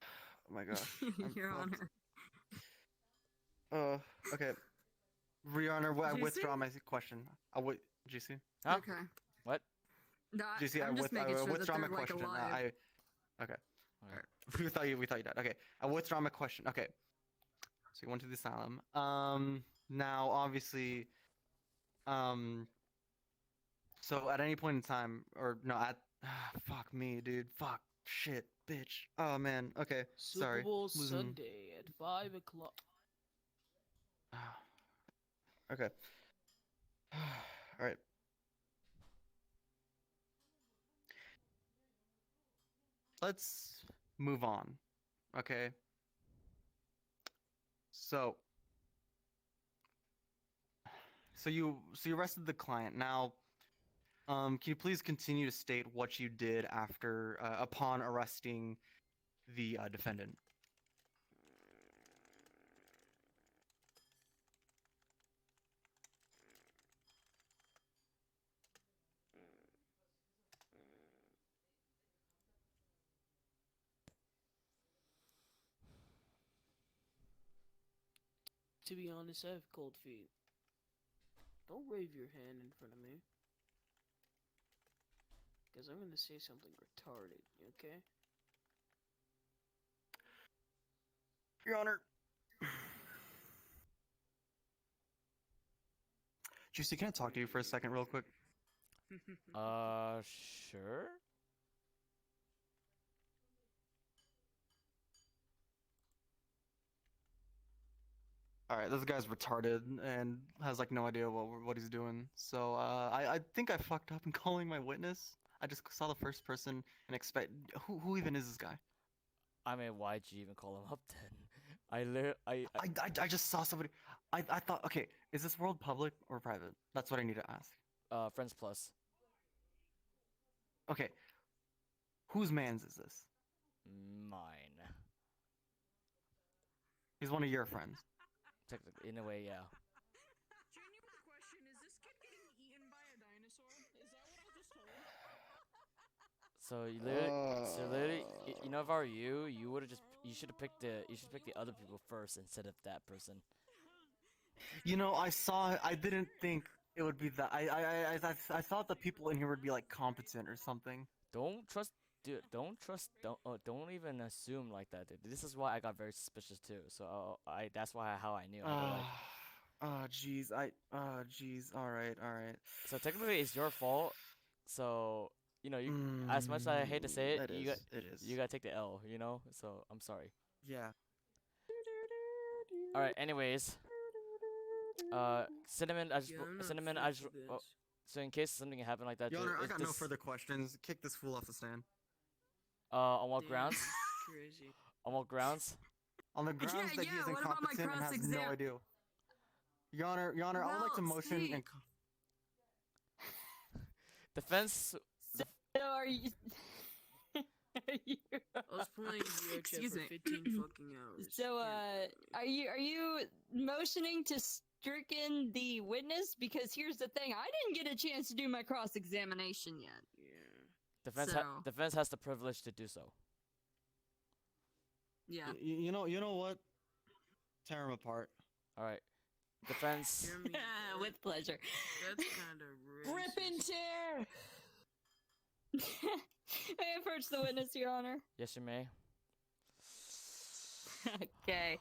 Oh my gosh. I'm Your fucked. Honor. Okay. Your Honor, I GC? withdraw my question. GC? Huh? Okay. What? No, GC, I'm just making sure that withdraw they're my like question. alive. Okay. Alright. We thought you died. Okay. I withdraw my question. Okay. So you went to the asylum. Now obviously, so at any point in time, or no, fuck me, dude. Fuck. Shit. Bitch. Oh man. Okay. Super Sorry. Bowl Losing- Sunday at 5 o'clock. Okay. All right. Let's move on. Okay. So you arrested the client. Now, can you please continue to state what you did after upon arresting the defendant? To be honest, I have cold feet. Don't wave your hand in front of me. Because I'm gonna say something retarded, okay? Your Honor. Juicy, can I talk to you for a second real quick? Sure. All right, this guy's retarded and has like no idea what he's doing. So I think I fucked up in calling my witness. I just saw the first person and expect who even is this guy? I mean, why'd you even call him up then? I just saw somebody. I thought, okay, is this world public or private? That's what I need to ask. Friends Plus. Okay, whose man's is this? Mine. He's one of your friends. Technically, in a way, yeah. Genuine question, is this kid getting eaten by a dinosaur? Is that what I just heard? So you know, if I were you, you should have picked the other people first instead of that person. You know, I didn't think it would be that. I thought the people in here would be like competent or something. Don't trust, dude. Don't even assume like that, dude. This is why I got very suspicious too. So that's how I knew. Jeez, jeez. All right. So technically, it's your fault. So you know, as much as I hate to say it, it is. you gotta take the L. You know. So I'm sorry. Yeah. All right. Anyways, Cinnamon, so in case something happened like that, Your dude, Honor, I is got no this- further questions. Kick this fool off the stand. On what Damn, grounds? Crazy. On what grounds? On the grounds that he is what about my incompetent and has no cross-exam- idea. Your Honor, I would like to Well, motion see- and. Defense. So are you? I was playing VRChat Excuse for me. 15 fucking hours. So Can't are you motioning to stricken the witness? Because here's the thing, I didn't get a chance to do my cross examination yet. Yeah. So- Defense has the privilege to do so. Yeah. You know what? Tear him apart. All right. Defense. Hear me out. With pleasure. That's kind of racist. Rip and tear! May I approach the witness, Your Honor? Yes, you may. Okay.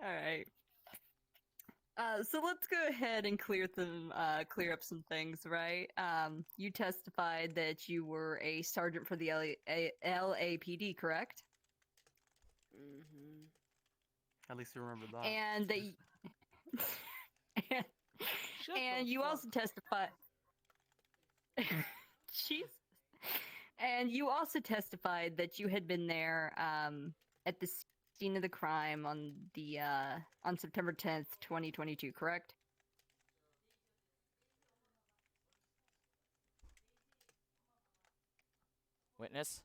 All right. So let's go ahead and clear up some things, right? You testified that you were a sergeant for the LAPD, correct? Mm-hmm. At least you remember that. And that and, Shut and the you fuck also testified. Jeez. And you also testified that you had been there at the scene of the crime on September 10th, 2022, correct? Witness.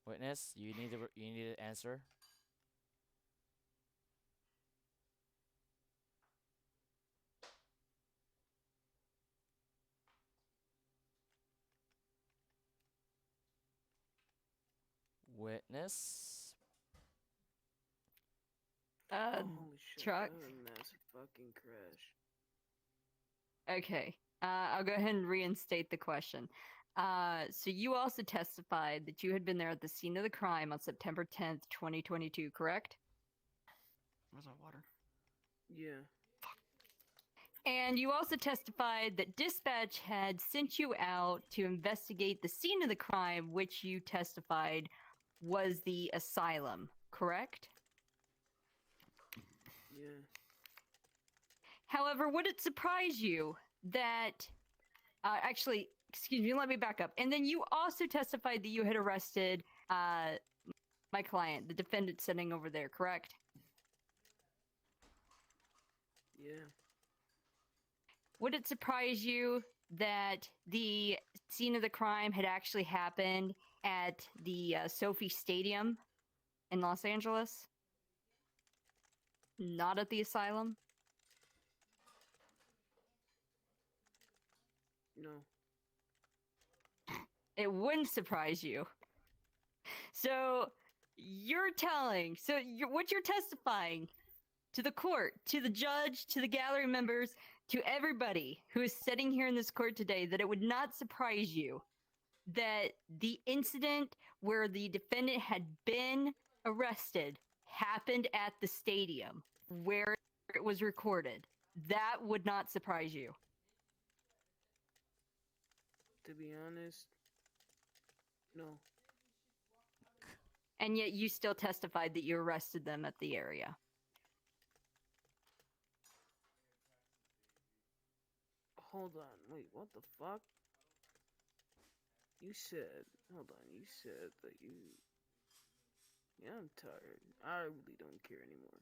Witness, you need to answer. Witness. Holy shit, truck. that was a massive fucking crash. Okay. I'll go ahead and reinstate the question. So you also testified that you had been there at the scene of the crime on September 10th, 2022, correct? Where's my water? Yeah. And you also testified that dispatch had sent you out to investigate the scene of the crime, which you testified was the asylum, correct? Yeah. However, would it surprise you that actually, excuse me, let me back up. And then you also testified that you had arrested my client, the defendant sitting over there, correct? Yeah. Would it surprise you that the scene of the crime had actually happened at the Sophie Stadium in Los Angeles? Not at the asylum? No. It wouldn't surprise you. So what you're testifying to the court, to the judge, to the gallery members, to everybody who is sitting here in this court today, that it would not surprise you that the incident where the defendant had been arrested happened at the stadium where it was recorded. That would not surprise you. To be honest, no. And yet you still testified that you arrested them at the area. Hold on. Wait, what the fuck? You said, hold on, you said that you... Yeah, I'm tired. I really don't care anymore.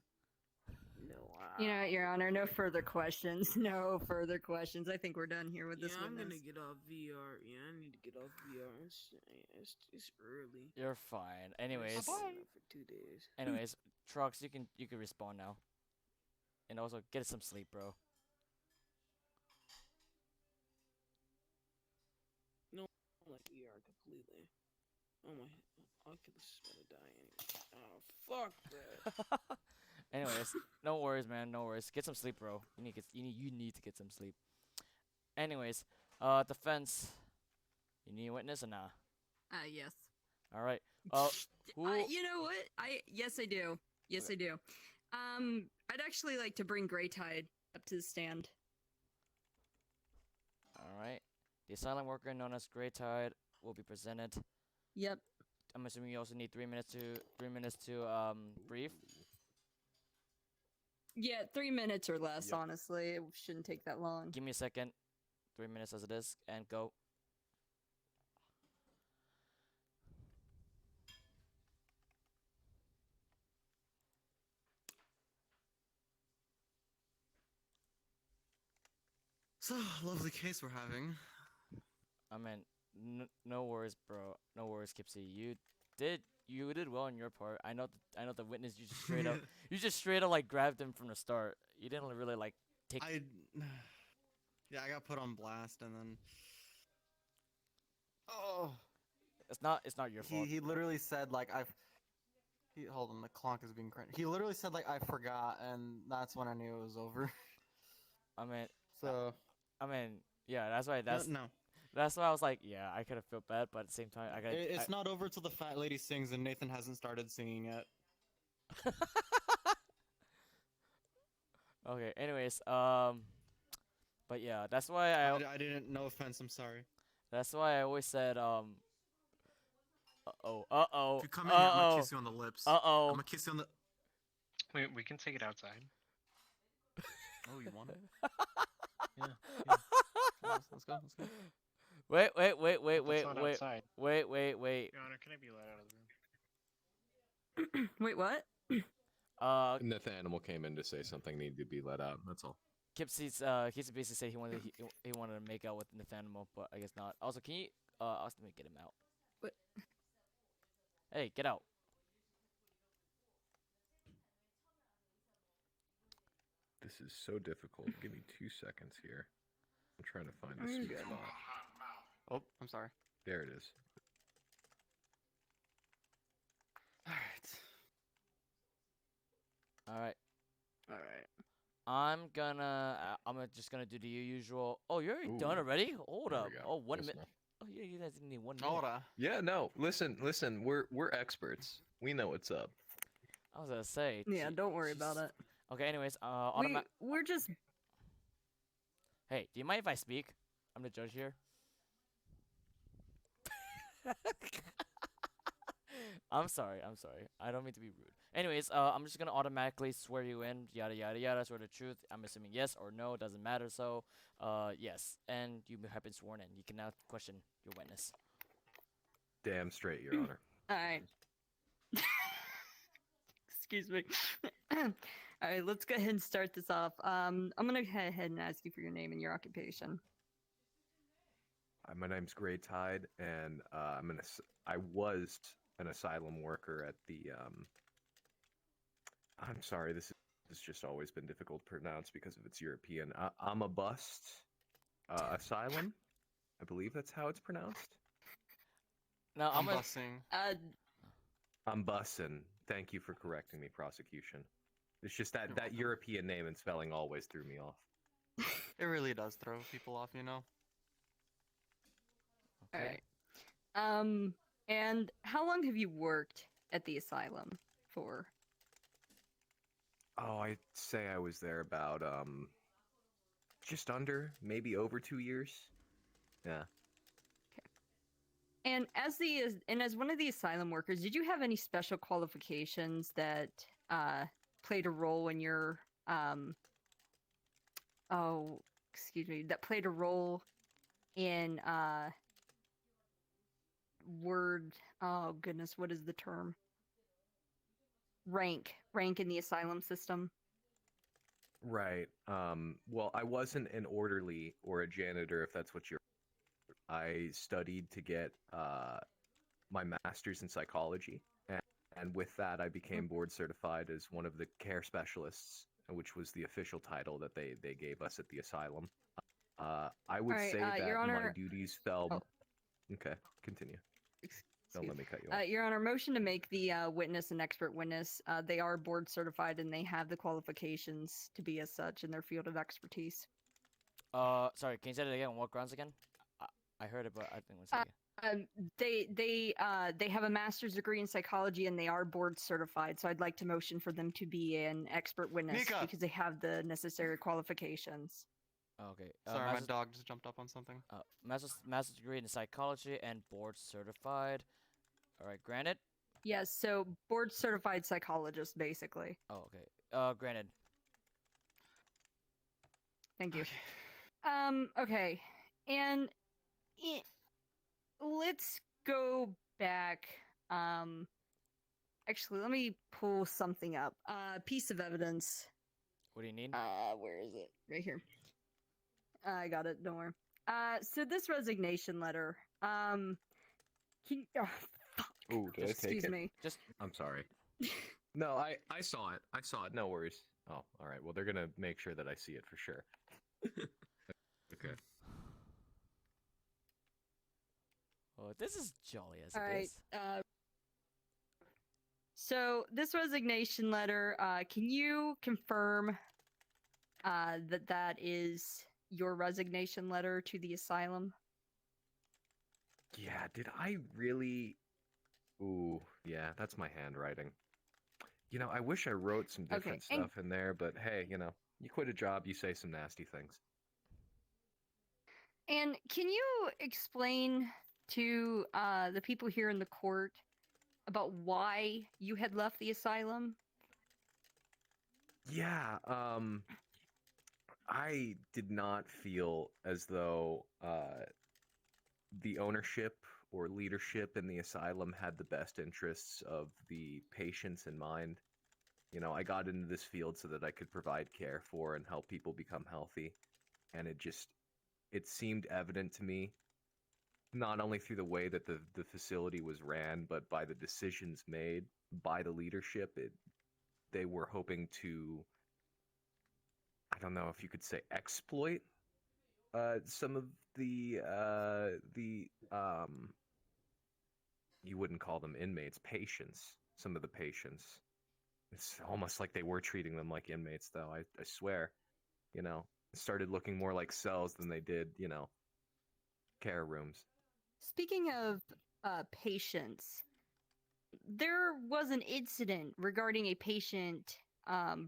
No, You know what, Your Honor, no further questions. No further questions. I think we're done here with this I'm witness. gonna get off VR. Yeah, I need to get off VR. It's early. You're fine. Anyways. I've been up for 2 days. Anyways, Trucks, you can respawn now. And also get some sleep, bro. No, I like VR completely. Oh my, Oculus is gonna die anyway. Oh, fuck that. Anyways, no worries, man. No worries. Get some sleep, bro. You need to get some sleep. Anyways, defense. You need a witness or nah? Yes. All right. Who? You know what? Yes, I do. Yes, I do. I'd actually like to bring Grey Tide up to the stand. All right. The asylum worker known as Grey Tide will be presented. Yep. I'm assuming you also need 3 minutes to brief. Yeah, 3 minutes or less, Yep. honestly. It shouldn't take that long. Give me a second. 3 minutes as it is, and go. So, lovely case we're having. I mean, no worries, bro. No worries, Kipzy. You did well on your part. I know the witness. You just straight up, like grabbed him from the start. You didn't really like take. Yeah, I got put on blast and then. Oh. It's not your fault. He literally said like Hold on, the clock is being cranked. He literally said like I forgot, and that's when I knew it was over. I mean, So yeah, that's why. no, That's why I was like, yeah, I could have felt bad, but at the same time, I got. it's not over till the fat lady sings, and Nathan hasn't started singing yet. Okay. Anyways, but yeah, that's why I didn't. No offense. I'm sorry. that's why I always said uh-oh. If you come in here, I'm gonna kiss you on the lips. I'm Uh-oh. gonna kiss you on the. We can take it outside. Oh, you want it? Yeah. Let's go. Let's go. Wait. It's not outside. Wait. Your Honor, can I be let out of the room? Wait, what? Nathanimall came in to say something needed to be let out. That's all. Kipzy basically said he wanted to make out with Nathanimall, but I guess not. Also, can you ask me to get him out? What? Hey, get out. This is so difficult. Give me 2 seconds here. I'm trying to find the sweet spot. Oh, I'm sorry. There it is. All right. I'm just gonna do the usual. Oh, you're already Ooh. done already? Hold There up. we go. Oh, 1 Close minute. enough. Oh, yeah, you guys didn't need 1 minute. Hold on. Yeah, no. Listen. We're experts. We know what's up. I was gonna say. Yeah, don't worry about it. Okay. Anyways, We're just. Hey, do you mind if I speak? I'm the judge here. I'm sorry. I don't mean to be rude. Anyways, I'm just gonna automatically swear you in. Yada yada yada. Swear the truth. I'm assuming yes or no. Doesn't matter. So, yes, and you have been sworn in. You can now question your witness. Damn straight, Your Honor. All right. Excuse me. All right, let's go ahead and start this off. I'm gonna go ahead and ask you for your name and your occupation. My name's Grey Tide, and I was an asylum worker at the. I'm sorry, this has just always been difficult to pronounce because of its European. I'm a bust asylum. I believe that's how it's pronounced. Now I'm gonna. bussing. I'm bussin'. Thank you for correcting me, prosecution. It's just that European name and spelling always threw me off. It really does throw people off, you know. All right. And how long have you worked at the asylum for? Oh, I'd say I was there about just under, maybe over 2 years. Yeah. And as one of the asylum workers, did you have any special qualifications that played a role in your that played a role in oh goodness, what is the term? Rank in the asylum system? Right. Well, I wasn't an orderly or a janitor, if that's what you're. I studied to get my master's in psychology, and with that, I became board certified as one of the care specialists, which was the official title that they gave us at the asylum. I would say that Your Honor... my duties fell. Oh. Okay, continue. Excuse Don't let me cut you off. Your Honor, motion to make the witness an expert witness. They are board certified and they have the qualifications to be as such in their field of expertise. Sorry, can you say that again? What grounds again? I heard it, but I think once again. They have a master's degree in psychology and they are board certified. So I'd like to motion for them to be an expert witness because they have the necessary qualifications. Okay. Sorry, my dog just jumped up on something. Master's degree in psychology and board certified. All right, granted. Yes, so board certified psychologist, basically. Oh, okay. Granted. Thank you. Okay, and let's go back. Actually, let me pull something up. Piece of evidence. What do you need? Where is it? Right here. I got it. Don't worry. So this resignation letter. Fuck. Ooh, did I take Excuse it? me. I'm sorry. No, I saw it. I saw it. No worries. Oh, all right. Well, they're gonna make sure that I see it for sure. Okay. Oh, this is jolly as All it right. is. So this resignation letter, can you confirm that that is your resignation letter to the asylum? Yeah, did I really? Ooh, yeah, that's my handwriting. You know, I wish I wrote some different and- stuff in there, but hey, you know, you quit a job, you say some nasty things. And can you explain to the people here in the court about why you had left the asylum? Yeah, I did not feel as though the ownership or leadership in the asylum had the best interests of the patients in mind. You know, I got into this field so that I could provide care for and help people become healthy. And it seemed evident to me, not only through the way that the facility was ran, but by the decisions made by the leadership. They were hoping to, I don't know if you could say, exploit some of the you wouldn't call them inmates, patients. Some of the patients. It's almost like they were treating them like inmates, though. I swear, you know, it started looking more like cells than they did, you know, care rooms. Speaking of patients, there was an incident regarding a patient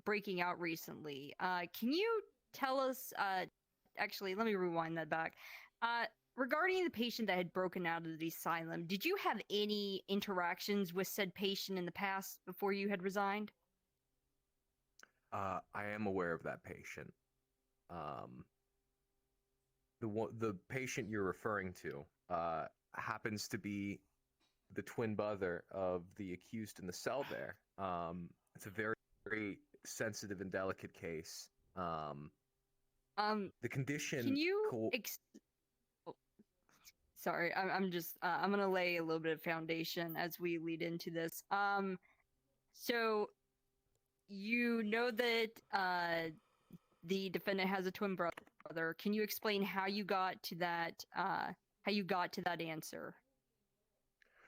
breaking out recently. Can you tell us? Actually, let me rewind that back. Regarding the patient that had broken out of the asylum, did you have any interactions with said patient in the past before you had resigned? I am aware of that patient. The patient you're referring to happens to be the twin brother of the accused in the cell there. It's a very, very sensitive and delicate case. The condition. Can you? Sorry, I'm just I'm gonna lay a little bit of foundation as we lead into this. So you know that the defendant has a twin brother. Can you explain how you got to that? How you got to that answer?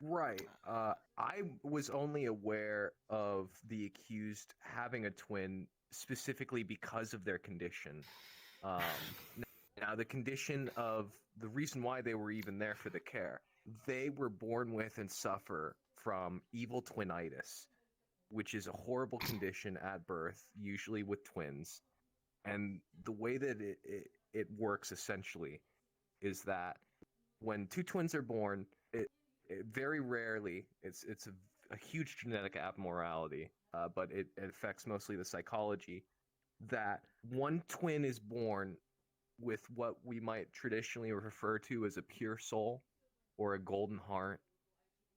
Right. I was only aware of the accused having a twin specifically because of their condition. Now, the condition of the reason why they were even there for the care, they were born with and suffer from evil twinitis, which is a horrible condition at birth, usually with twins. And the way that it works essentially is that when two twins are born, it very rarely, it's a huge genetic abnormality, but it affects mostly the psychology, that one twin is born with what we might traditionally refer to as a pure soul or a golden heart.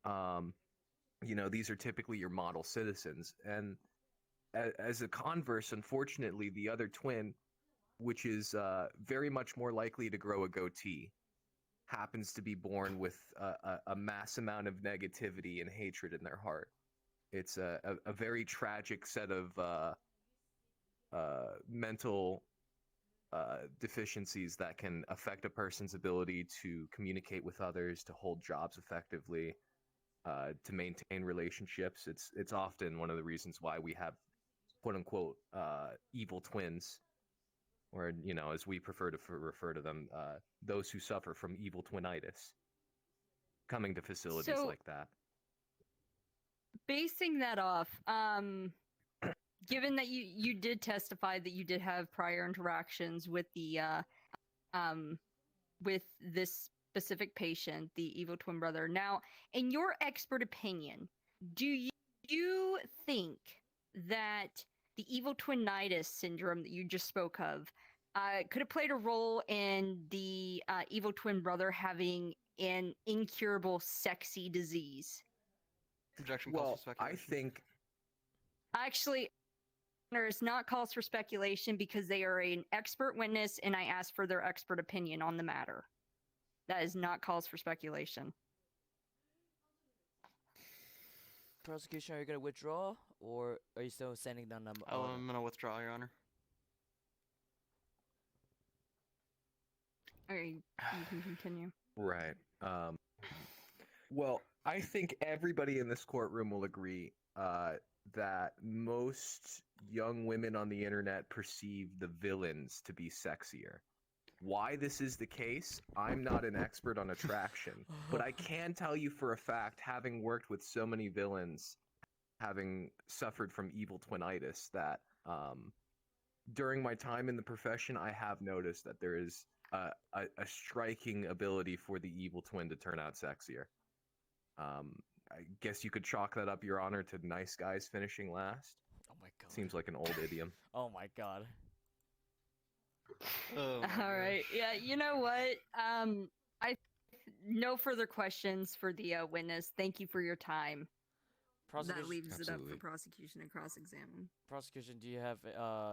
You know, these are typically your model citizens. And as a converse, unfortunately, the other twin, which is very much more likely to grow a goatee, happens to be born with a mass amount of negativity and hatred in their heart. It's a very tragic set of mental deficiencies that can affect a person's ability to communicate with others, to hold jobs effectively, to maintain relationships. It's often one of the reasons why we have quote unquote evil twins, or you know, as we prefer to refer to them, those who suffer from evil twinitis, coming to facilities like that. Basing that off, given that you did testify that you did have prior interactions with the with this specific patient, the evil twin brother. Now, in your expert opinion, do you think that the evil twinitis syndrome that you just spoke of could have played a role in the evil twin brother having an incurable sexy disease? Objection. Well, I think actually, it's not calls for speculation because they are an expert witness, and I asked for their expert opinion on the matter. That is not calls for speculation. Prosecution, are you gonna withdraw, or are you still standing down? I'm gonna withdraw, Your Honor. Okay, you can continue. Right. Well, I think everybody in this courtroom will agree that most young women on the internet perceive the villains to be sexier. Why this is the case, I'm not an expert on attraction, but I can tell you for a fact, having worked with so many villains, having suffered from evil twinitis, that during my time in the profession, I have noticed that there is a striking ability for the evil twin to turn out sexier. I guess you could chalk that up, Your Honor, to nice guys finishing last. Oh my god. Seems like an old idiom. Oh my god. Oh my All right. gosh. Yeah. You know what? No further questions for the witness. Thank you for your time. That leaves it up Absolutely. for prosecution and cross-examine. Prosecution, do you have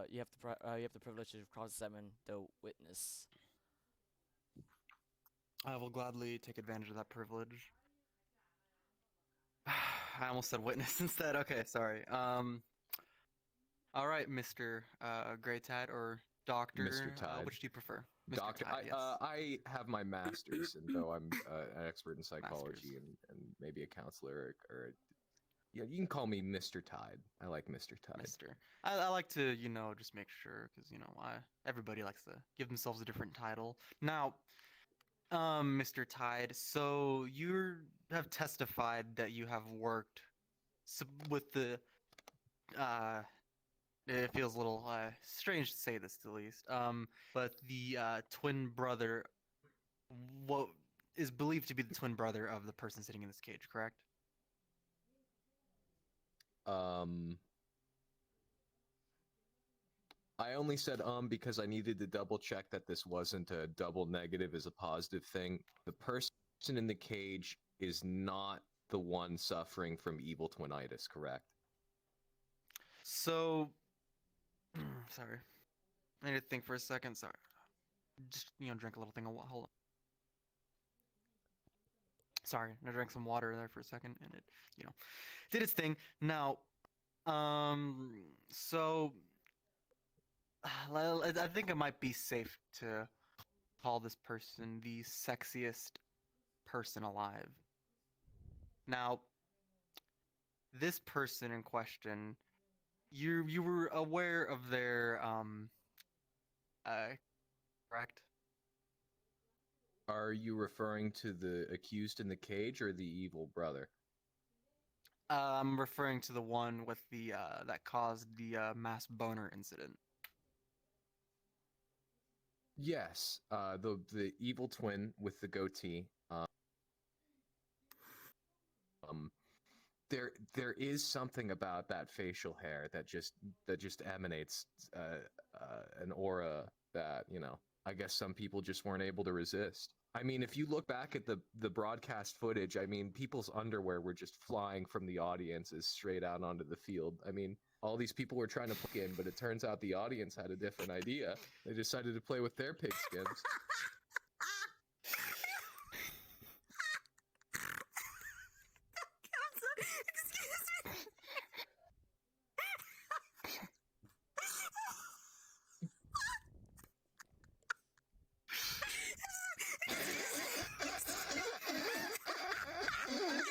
you have the privilege of cross-examine the witness? I will gladly take advantage of that privilege. I almost said witness instead. Okay, sorry. All right, Mr. Grey Tat or Doctor. Mr. Tide. Which do you prefer? Mr. Doctor, Tide, yes. I have my master's, and though I'm an expert in psychology and maybe a counselor or yeah, you can call me Mr. Tide. I like Mr. Tide. Mr. I like to, just make sure, because, everybody likes to give themselves a different title. Now, Mr. Tide, so you have testified that you have worked with the, it feels a little strange to say this, at least, but the twin brother, what is believed to be the twin brother of the person sitting in this cage, correct? I only said because I needed to double check that this wasn't a double negative as a positive thing. The person in the cage is not the one suffering from evil twinitis, correct? So, sorry. I need to think for a second. Sorry. Just, drink a little thing. Hold on. Sorry, I drank some water there for a second, and it, did its thing. Now, so, I think it might be safe to call this person the sexiest person alive. Now, this person in question, you were aware of their correct? Are you referring to the accused in the cage or the evil brother? I'm referring to the one with the that caused the mass boner incident. Yes, the evil twin with the goatee. There is something about that facial hair that just emanates an aura that, I guess some people just weren't able to resist. I mean, if you look back at the broadcast footage, I mean, people's underwear were just flying from the audiences straight out onto the field. I mean, all these people were trying to plug in, but it turns out the audience had a different idea. They decided to play with their pigskins.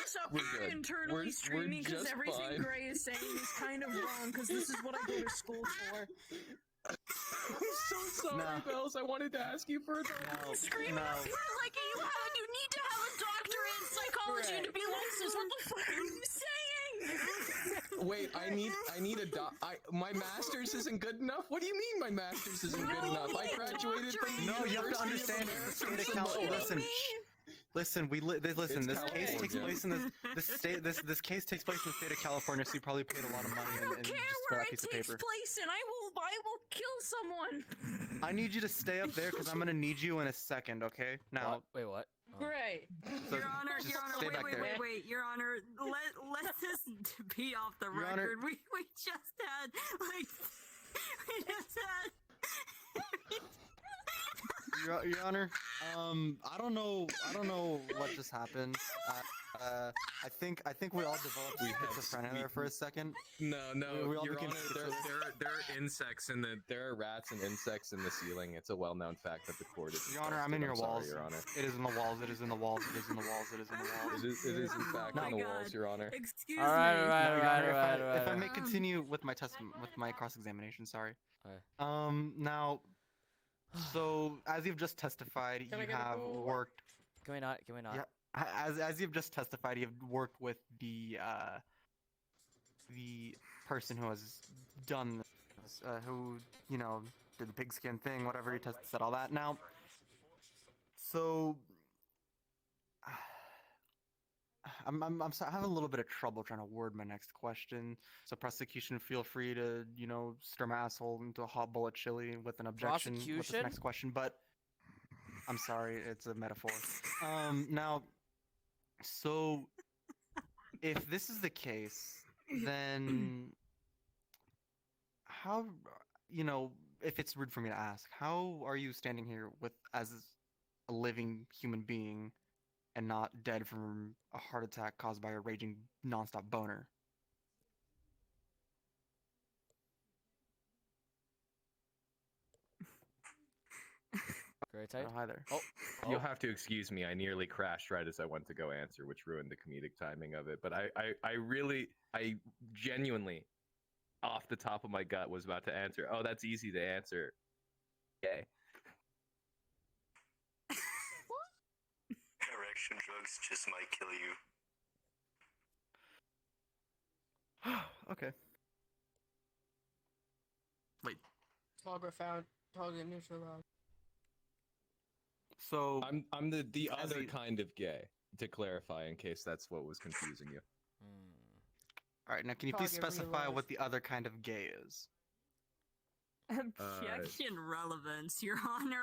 So We're I'm good. internally We're screaming because just everything fine. Gray is saying is kind of wrong because this is what I go to school for. I'm so sorry, No. Bells. I wanted to ask you for a No, Screaming no. like you need to have a doctorate in psychology to be licensed. What the fuck are you saying? Wait, I need a my master's isn't good enough? What do you mean my master's isn't good No, enough? I you graduated from the No, you have to University of understand. America State of in Cal- Samoa. listen. Listen, listen. It's This case takes California. place in this state. This case takes place in the state of California, so you probably paid a lot of money I and don't just care for where that it piece of takes paper. place, and I will kill someone. I need you to stay up there because I'm gonna need you in a second. Okay? Now, Wait, what? Oh. Great. so Your Honor, just Your Honor, stay wait, back wait, there. wait, Your Honor, let this be off the Your Honor- record. We just had we just had. Your Honor, I don't know what just happened. I think we all developed schizophrenia there for a second. No, We all Your became Honor, there are insects there are rats and insects in the ceiling. It's a well-known fact that the court is. Your Honor, I'm in your sorry, walls. Your Honor. It is in the walls. It is in the walls. It is in the walls. It is in the walls. It is in fact Oh on my the walls, God. Your Honor. Excuse All right, me. all right, No, all Your right, Honor, all right, all right. if I may Um, continue with my cross-examination, sorry. Okay. Now, so as you've just testified, Can I you get a have roll? worked. Can we not? Can we not? Yeah, as you've just testified, you've worked with the person who has done this, who did the pigskin thing, whatever he said, all that. Now, so I'm sorry, I have a little bit of trouble trying to word my next question. So prosecution, feel free to stir my asshole into a hot bowl of chili with an objection with this Prosecution? next question. But I'm sorry, it's a metaphor. Now, so if this is the case, then how if it's rude for me to ask, how are you standing here as a living human being and not dead from a heart attack caused by a raging nonstop boner? Great type. Hi there. Oh, You'll have to excuse me. I nearly crashed right as I went to go answer, which ruined the comedic timing of it. But I genuinely, off the top of my gut, was about to answer. Oh, that's easy to answer. Yay. Erection drugs just might kill you. Okay. Wait. Target found. Target neutralized. So I'm the As other he- kind of gay, to clarify, in case that's what was confusing you. all right. Now, can you please Target specify realized. what the other kind of gay is? Objection relevance, Your Honor.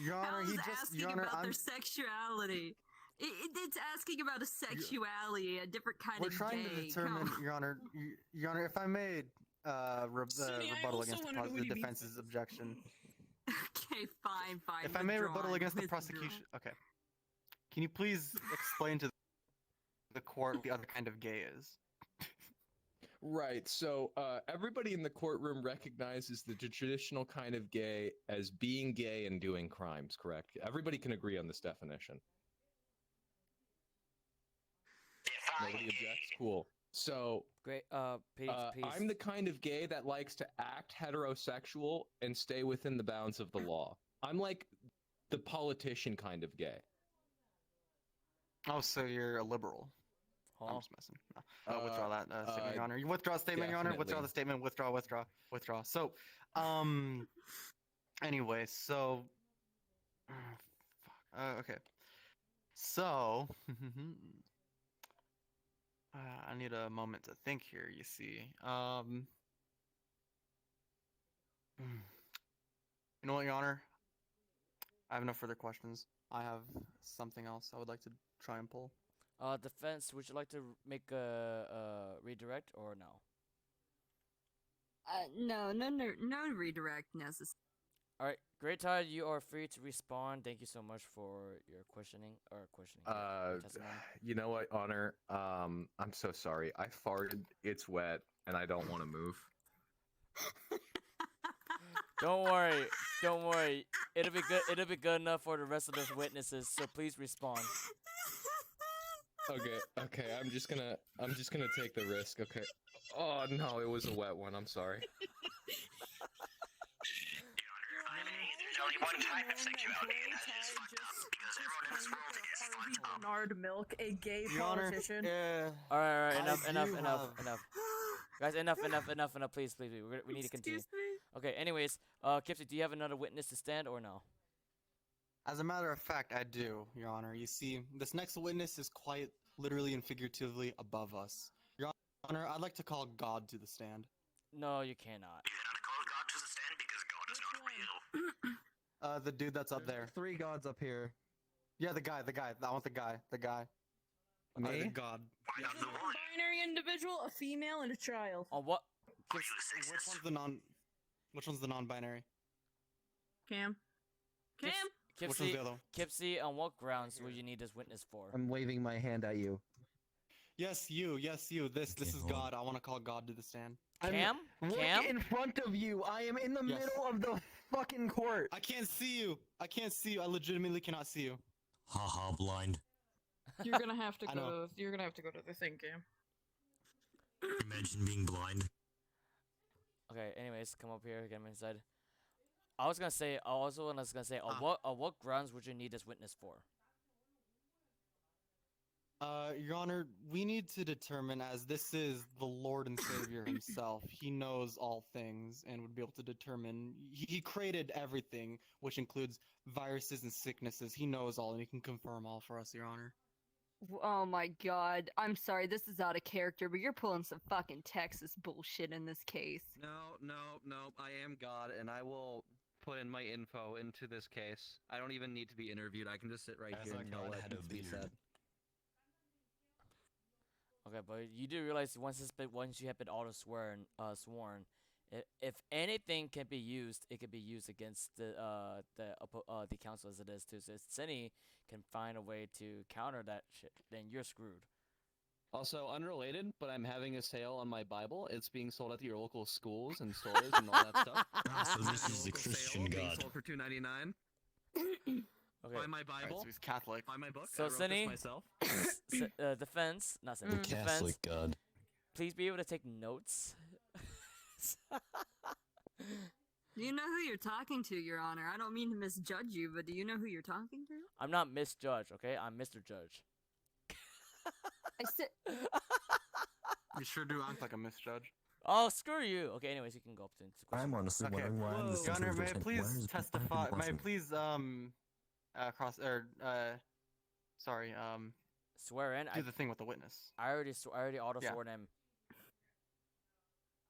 Your How Honor, is he just. asking Your Honor, about I'm. their sexuality? It's asking about a sexuality, a different kind We're of trying gay. to determine, Come Your Honor. Your Honor, if I may, Sonny, I rebuttal also against wanna know what the he means defense's by objection. Okay, fine. If I may rebuttal withdrawn, against the withdrawn. prosecution, okay. Can you please explain to the court what the other kind of gay is? Right. So everybody in the courtroom recognizes the traditional kind of gay as being gay and doing crimes, correct? Everybody can agree on this definition. Nobody objects? Cool. So Great. Peace. I'm the kind of gay that likes to act heterosexual and stay within the bounds of the law. I'm like the politician kind of gay. Oh, so you're a liberal. I'm Huh? just messing. No. Withdraw that statement, Your Honor. You withdraw the statement, Your Honor. Withdraw the definitely. statement. Withdraw. So, anyway, so, okay. So, I need a moment to think here. You see, you know what, Your Honor? I have no further questions. I have something else I would like to try and pull. Defense. Would you like to make a redirect or no? No redirect necessary. All right, Great Tide, you are free to respond. Thank you so much for your questioning. Your testimony. You know what, Honor? I'm so sorry. I farted. It's wet, and I don't want to move. Don't worry. Don't worry. It'll be good. It'll be good enough for the rest of those witnesses. So please respond. Okay. I'm just gonna take the risk. Okay. Oh no, it was a wet one. I'm sorry. There's only one type of sexuality, and that is fucked up, because everyone in this world is fucked up. Bernard Milk, a gay Your Honor, politician. All right. I Enough. do Enough. have- Guys, enough. Please. We need to continue. Excuse me. Okay. Anyways, Kipzy, do you have another witness to stand or no? As a matter of fact, I do, Your Honor. You see, this next witness is quite literally and figuratively above us. Your Honor, I'd like to call God to the stand. No, you cannot. You cannot call God to the stand because God is not real. The dude that's up there. 3 gods up here. Yeah, the guy. I want the guy. The Me? God. Why not the woman? Binary individual, a female, and a child. On what? Are Kipzy, you a Which sexist? Which one's the non-binary? Cam. Which one's the other one? Kipzy, on what grounds would you need this witness for? I'm waving my hand at you. Yes, you. Yes, you. This Okay, is hold on. God. I want to call God to the stand. Cam? Look Cam? in front of you. I am in the Yes. middle of the fucking court. I can't see you. I can't see you. I legitimately cannot see you. Haha, blind. You're gonna have to I go know. to. You're gonna have to go to the thing game. Imagine being blind. Okay, anyways, come up here, get him inside. I was gonna say, Ah. on what grounds would you need this witness for? Your Honor, we need to determine, as this is the Lord and Savior himself, he knows all things and would be able to determine. He created everything, which includes viruses and sicknesses. He knows all, and he can confirm all for us, Your Honor. Oh my god. I'm sorry, this is out of character, but you're pulling some fucking Texas bullshit in this case. No. I am God, and I will put in my info into this case. I don't even need to be interviewed. I can just sit right As here a and know God what had a needs to be beard. said. Okay, but you do realize once you have been sworn, if anything can be used, it can be used against the council as it is too. So if Cinny can find a way to counter that shit, then you're screwed. Also, unrelated, but I'm having a sale on my Bible. It's being sold at your local schools and stores and all that stuff. Ah, so this At your is the local Christian sale, being God. sold for $2.99. Okay. Buy my Alright, Bible. so he's Catholic. Buy my book. So, I wrote Cinny? this myself. Defense, not The Cinny. Defense. Catholic God. Please be able to take notes. You know who you're talking to, Your Honor. I don't mean to misjudge you, but do you know who you're talking to? I'm not Miss Judge, okay? I'm Mr. Judge. I said, You sure do act like a misjudge. Oh, screw you. Okay, anyways, you can go up to the question. I'm honestly Okay. wondering why I'm the Your Honor, center of may I attention. Why please is it testify? fucking May I awesome? please sorry, Swear in. do the thing with the witness. I already auto Yeah. sworn him.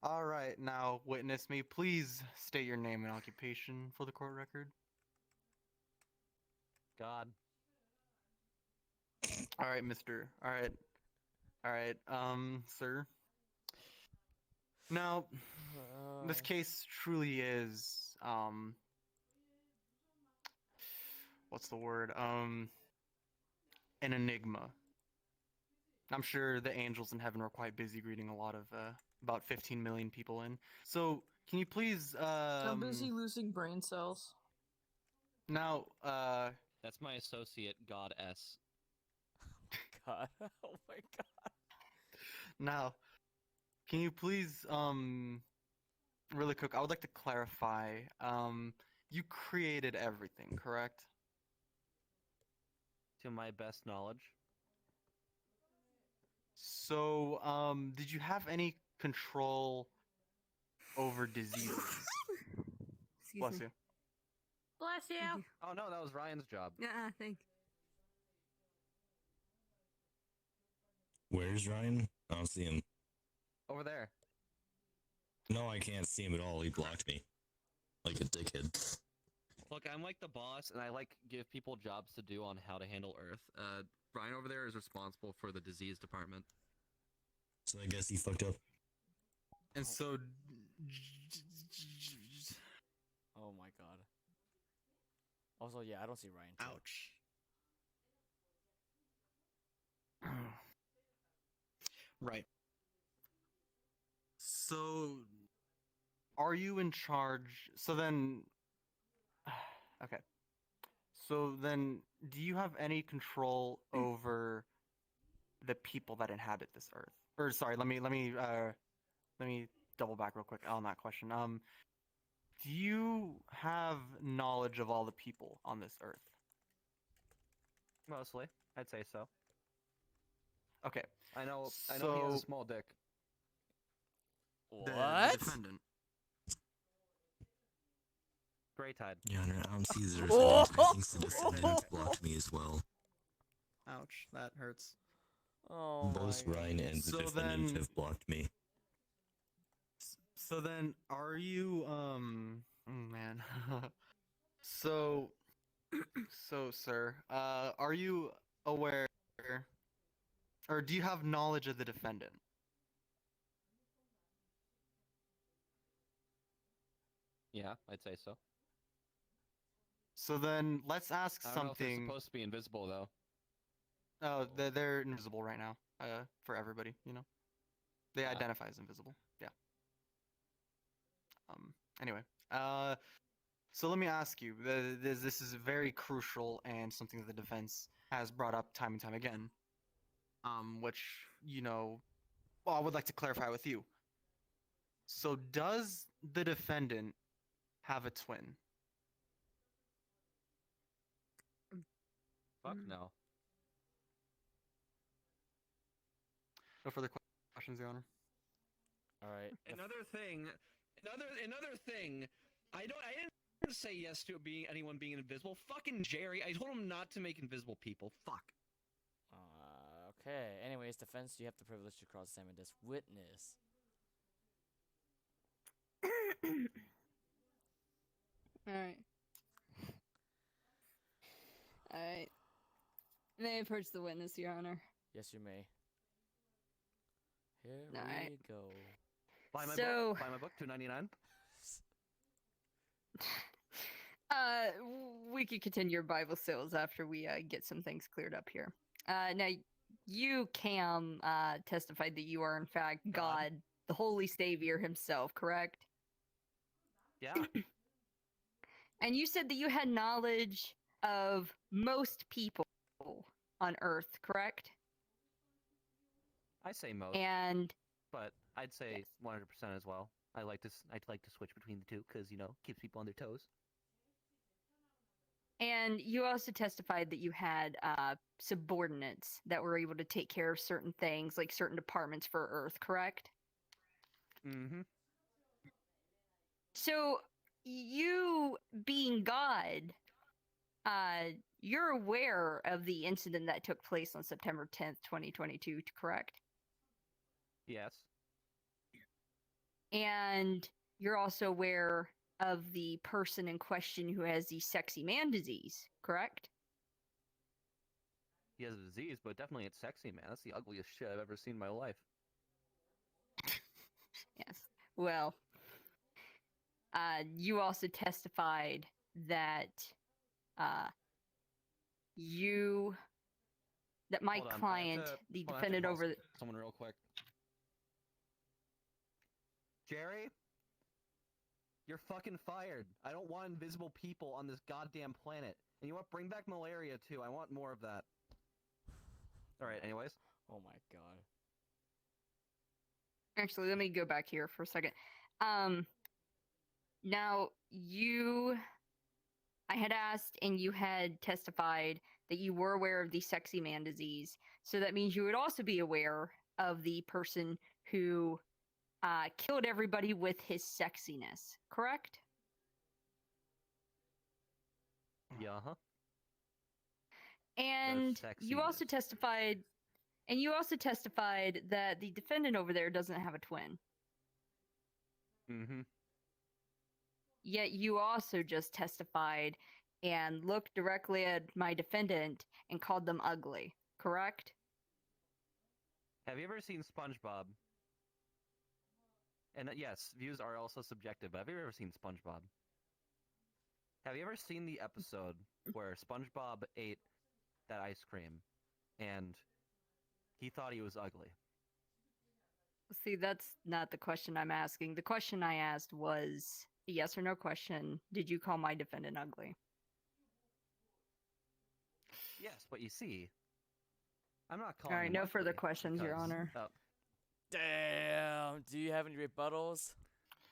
All right, now witness me. Please state your name and occupation for the court record. God. All right, Mister. All right, sir. Now, this case truly is what's the word? An enigma. I'm sure the angels in heaven were quite busy greeting a lot of about 15 million people in. So, can you please I'm busy losing brain cells. now That's my associate, God S. God. Oh my god. now can you please really quick, I would like to clarify, you created everything, correct? To my best knowledge. So, did you have any control over diseases? excuse Bless me. you. Bless you. Thank you. Oh no, that was Ryan's job. Yeah, thank Where's Ryan? I don't see him. Over there. No, I can't see him at all. He blocked me. Like a dickhead. Look, I'm like the boss, and I like give people jobs to do on how to handle Earth. Ryan over there is responsible for the disease department. So I guess he fucked up. And so, Oh my god. Also, yeah, I don't see Ryan. too. ouch. Right. So, are you in charge? So then, okay. So then, do you have any control over the people that inhabit this earth? Or sorry, let me double back real quick on that question. Do you have knowledge of all the people on this earth? Mostly, I'd say so. Okay. I know he has a So- small dick. The What? defendant. Great tide. Yeah, I don't see the Oh! response. I think the defendant blocked me as well. Ouch, that hurts. Oh Both my Ryan and the So defendant then- have blocked me. So then, are you oh man. So, sir, are you aware, or do you have knowledge of the defendant? Yeah, I'd say so. So then, let's ask I don't know if they're something. supposed to be invisible though. Oh, they're invisible right now. for everybody. You know, they Yeah. identify as invisible. Yeah. Anyway, so let me ask you. This is very crucial and something that the defense has brought up time and time again. Which well, I would like to clarify with you. So, does the defendant have a twin? Fuck no. No further questions, Your Honor. All right. Another thing. I didn't say yes to anyone being invisible. Fucking Jerry. I told him not to make invisible people. Fuck. Okay. Anyways, defense, you have the privilege to cross-examine this witness. Alright. Alright. May I approach the witness, Your Honor? Yes, you may. Here Alright. we go. Buy my So- book. Buy my book. $2.99. We could continue your Bible sales after we get some things cleared up here. Now, you, Cam, testified that you are in fact God, the Holy Savior himself, correct? Yeah. And you said that you had knowledge of most people on Earth, correct? I say most, And but I'd say Yes. 100% as well. I'd like to switch between the two because keeps people on their toes. you also testified that you had subordinates that were able to take care of certain things, like certain departments for Earth, correct? Mm-hmm. So, you being God, you're aware of the incident that took place on September 10th, 2022, correct? Yes. And you're also aware of the person in question who has the sexy man disease, correct? He has a disease, but definitely it's sexy, man. That's the ugliest shit I've ever seen in my life. Yes. Well, you also testified that my Hold on, I have client, to- the hold on, I have to defendant call over the... someone real quick. Jerry, you're fucking fired. I don't want invisible people on this goddamn planet. And you know what? Bring back malaria too. I want more of that. All right. Anyways. Oh my god. Actually, let me go back here for a second. Now, I had asked and you had testified that you were aware of the sexy man disease. So that means you would also be aware of the person who killed everybody with his sexiness, correct? Yeah. Huh. And you also sexiness. testified that the defendant over there doesn't have a twin. Mm-hmm. Yet you also just testified and looked directly at my defendant and called them ugly, correct? Have you ever seen SpongeBob? And yes, views are also subjective, but have you ever seen SpongeBob? Have you ever seen the episode where SpongeBob ate that ice cream and he thought he was ugly? See, that's not the question I'm asking. The question I asked was a yes or no question. Did you call my defendant ugly? Yes, but you see, I'm not All calling right, him no further ugly questions, Your because- Honor. Oh, Damn. Do you have any rebuttals?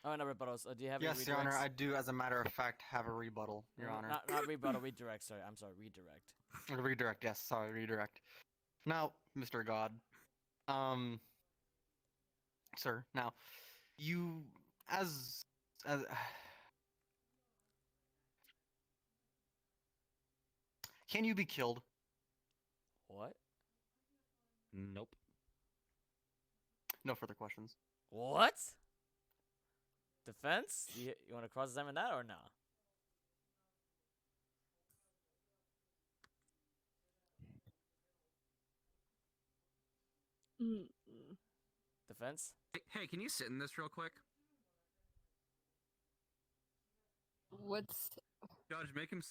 Oh, not rebuttals. Do you have Yes, any Your Honor. redirects? I do, as a matter of fact, have a rebuttal, Your Honor. Not rebuttal, redirect. Sorry, I'm sorry, redirect. Redirect. Yes, sorry, redirect. Now, Mr. God, sir. Now, you as can you be killed? What? nope. No further questions. What? Defense? You want to cross-examine that or no? Defense? Hey, can you sit in this real quick? What's Judge, make him.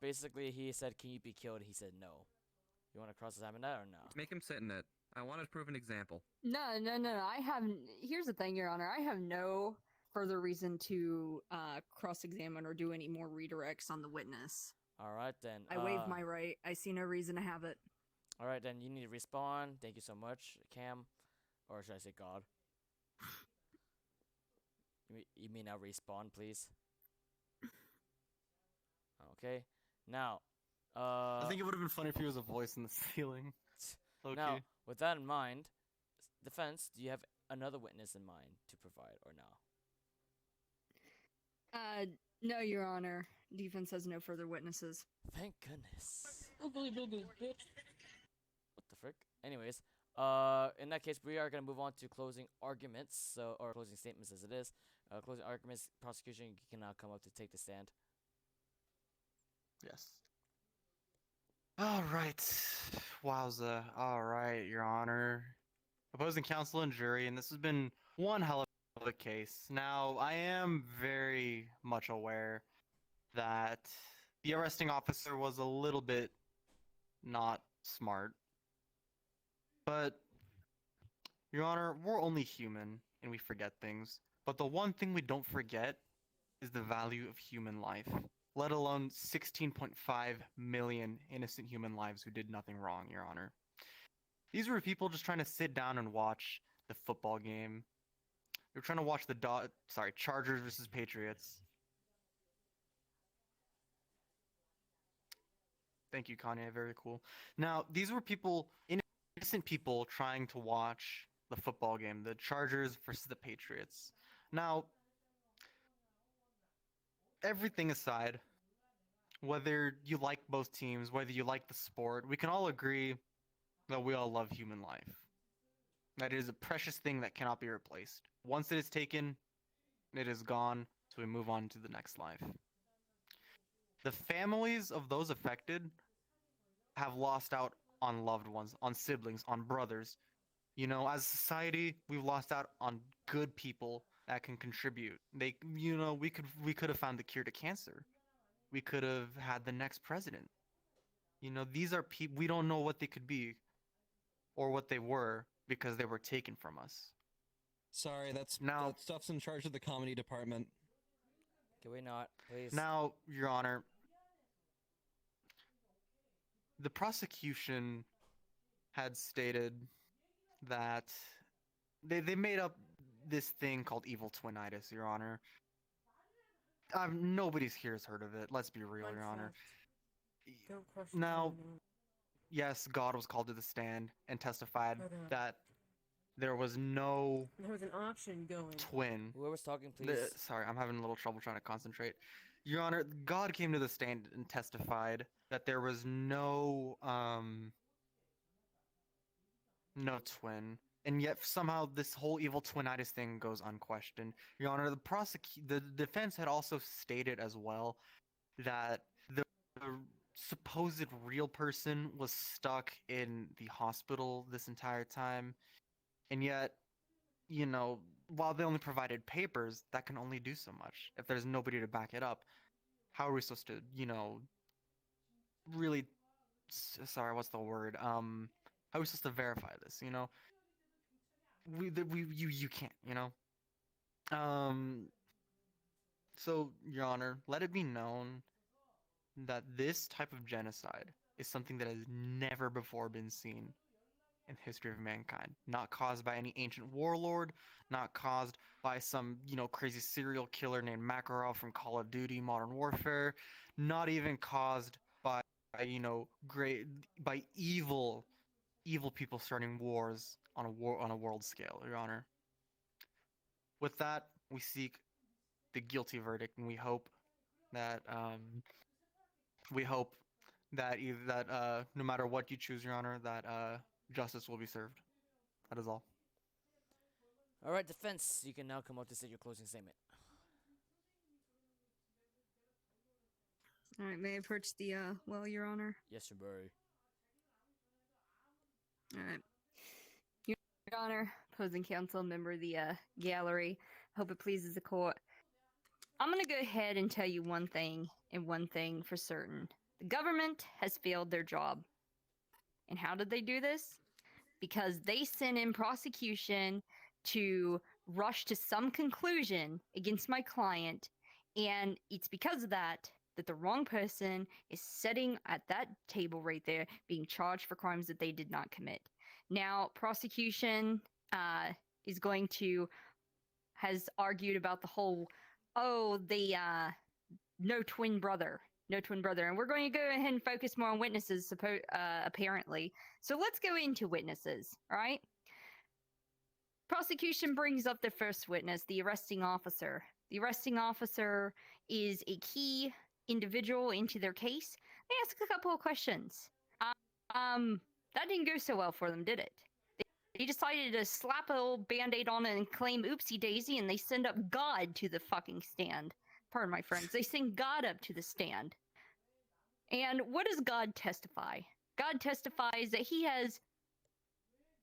Basically, he said, "Can you be killed?" He said, "No." You want to cross-examine that or no? Make him sit in it. I want to prove an example. No. I have. Here's the thing, Your Honor. I have no further reason to cross-examine or do any more redirects on the witness. All right then. I waive my right. I see no reason to have it. All right then. You need to respawn. Thank you so much, Cam, or should I say God? You may now respawn, please. Okay. Now. I think it would have been funny if he was a voice in the ceiling. Okay. Now, with that in mind, defense, do you have another witness in mind to provide or no? No, Your Honor. Defense has no further witnesses. Thank goodness. Don't believe this bitch. What the frick? Anyways, in that case, we are gonna move on to closing arguments, or closing statements as it is. Closing arguments, prosecution, you can now come up to take the stand. Yes. All right. Wowza. All right, Your Honor. Opposing counsel and jury, and this has been one hell of a case. Now, I am very much aware that the arresting officer was a little bit not smart. But, Your Honor, we're only human, and we forget things. But the one thing we don't forget is the value of human life, let alone 16.5 million innocent human lives who did nothing wrong, Your Honor. These were people just trying to sit down and watch the football game. They were trying to watch the Chargers versus Patriots. Thank you, Kanye. Very cool. Now, these were people, innocent people, trying to watch the football game, the Chargers versus the Patriots. Now, everything aside, whether you like both teams, whether you like the sport, we can all agree that we all love human life. That it is a precious thing that cannot be replaced. Once it is taken, it is gone, so we move on to the next life. The families of those affected have lost out on loved ones, on siblings, on brothers. You know, as a society, we've lost out on good people that can contribute. We could have found the cure to cancer. We could have had the next president. You know, these are people, we don't know what they could be or what they were because they were taken from us. Sorry, that stuff's in charge of the comedy department. Can we not, please? Now, Your Honor, the prosecution had stated that they made up this thing called evil twinitis, Your Honor. Nobody's here has heard of it. Let's be real, Your Honor. Now, yes, God was called to the stand and testified that there was no There was an auction going. twin. Whoever's talking, please. Sorry, I'm having a little trouble trying to concentrate. Your Honor, God came to the stand and testified that there was no twin. And yet somehow this whole evil twinitis thing goes unquestioned. Your Honor, the defense had also stated as well that the supposed real person was stuck in the hospital this entire time. And yet, you know, while they only provided papers, that can only do so much. If there's nobody to back it up, how are we supposed to, you know, really, sorry, what's the word? How are we supposed to verify this, you know? You can't, you know? So, Your Honor, let it be known that this type of genocide is something that has never before been seen in the history of mankind. Not caused by any ancient warlord, not caused by some, you know, crazy serial killer named Makarov from Call of Duty Modern Warfare, not even caused by, you know, by evil people starting wars on a world scale, Your Honor. With that, we seek the guilty verdict, and we hope that no matter what you choose, Your Honor, that justice will be served. That is all. All right, defense, you can now come up to say your closing statement. All right, may I approach the well, Your Honor? Yes, Your Bury. All right. Your Honor, opposing counsel, member of the gallery, hope it pleases the court. I'm going to go ahead and tell you one thing, and one thing for certain. The government has failed their job. And how did they do this? Because they sent in prosecution to rush to some conclusion against my client, and it's because of that that the wrong person is sitting at that table right there being charged for crimes that they did not commit. Now, prosecution is going to has argued about the whole no twin brother, and we're going to go ahead and focus more on witnesses apparently. So let's go into witnesses. All right, prosecution brings up the first witness, the arresting officer. The arresting officer is a key individual into their case. They ask a couple of questions. That didn't go so well for them, did it? They decided to slap a little band-aid on it and claim oopsie daisy, and they send up God to the fucking stand. Pardon my friends. They send God up to the stand. And what does God testify? God testifies that he has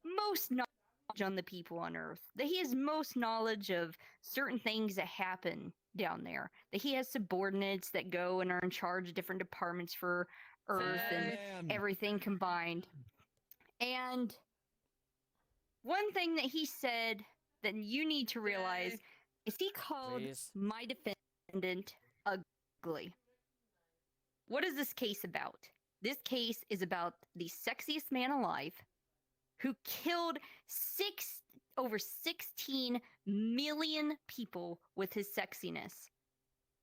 most knowledge on the people on Earth. That he has most knowledge of certain things that happen down there. That he has subordinates that go and are in charge of different departments for Earth and everything combined. And one thing that he said that you need to realize is he called my defendant ugly. What is this case about? This case is about the sexiest man alive who killed over 16 million people with his sexiness.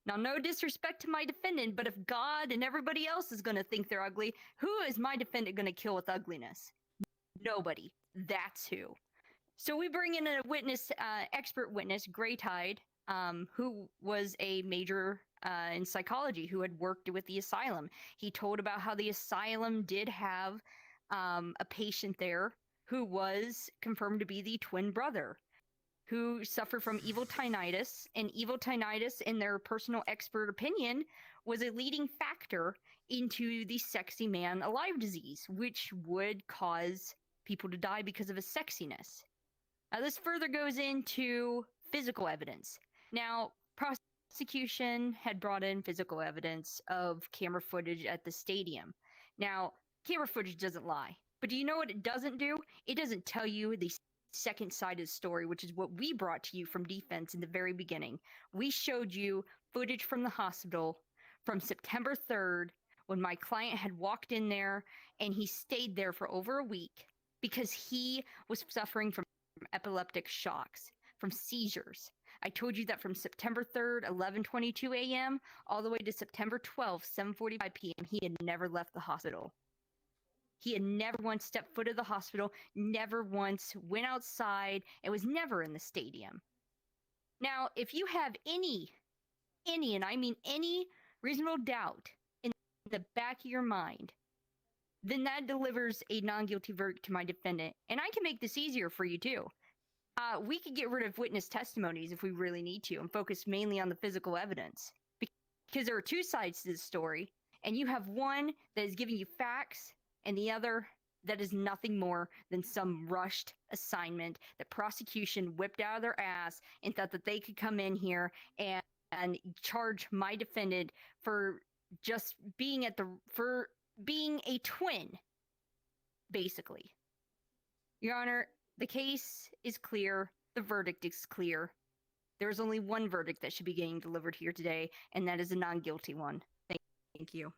Now, no disrespect to my defendant, but if God and everybody else is going to think they're ugly, who is my defendant going to kill with ugliness? Nobody. That's who. So we bring in a witness, expert witness, Grey Tide, who was a major in psychology, who had worked with the asylum. He told about how the asylum did have a patient there who was confirmed to be the twin brother, who suffered from evil tinnitus, and evil tinnitus, in their personal expert opinion, was a leading factor into the sexy man alive disease, which would cause people to die because of his sexiness. Now, this further goes into physical evidence. Now, prosecution had brought in physical evidence of camera footage at the stadium. Now, camera footage doesn't lie. But do you know what it doesn't do? It doesn't tell you the second side of the story, which is what we brought to you from defense in the very beginning. We showed you footage from the hospital from September 3rd, when my client had walked in there and he stayed there for over a week because he was suffering from epileptic shocks, from seizures. I told you that from September 3rd, 11:22 a.m., all the way to September 12th, 7:45 p.m., he had never left the hospital. He had never once stepped foot of the hospital, never once went outside, and was never in the stadium. Now, if you have any, and I mean any, reasonable doubt in the back of your mind, then that delivers a non-guilty verdict to my defendant. And I can make this easier for you, too. We could get rid of witness testimonies if we really need to and focus mainly on the physical evidence. Because there are two sides to this story, and you have one that is giving you facts, and the other that is nothing more than some rushed assignment that prosecution whipped out of their ass and thought that they could come in here and charge my defendant for just being for being a twin, basically. Your Honor, the case is clear. The verdict is clear. There is only one verdict that should be getting delivered here today, and that is a non-guilty one. Thank you.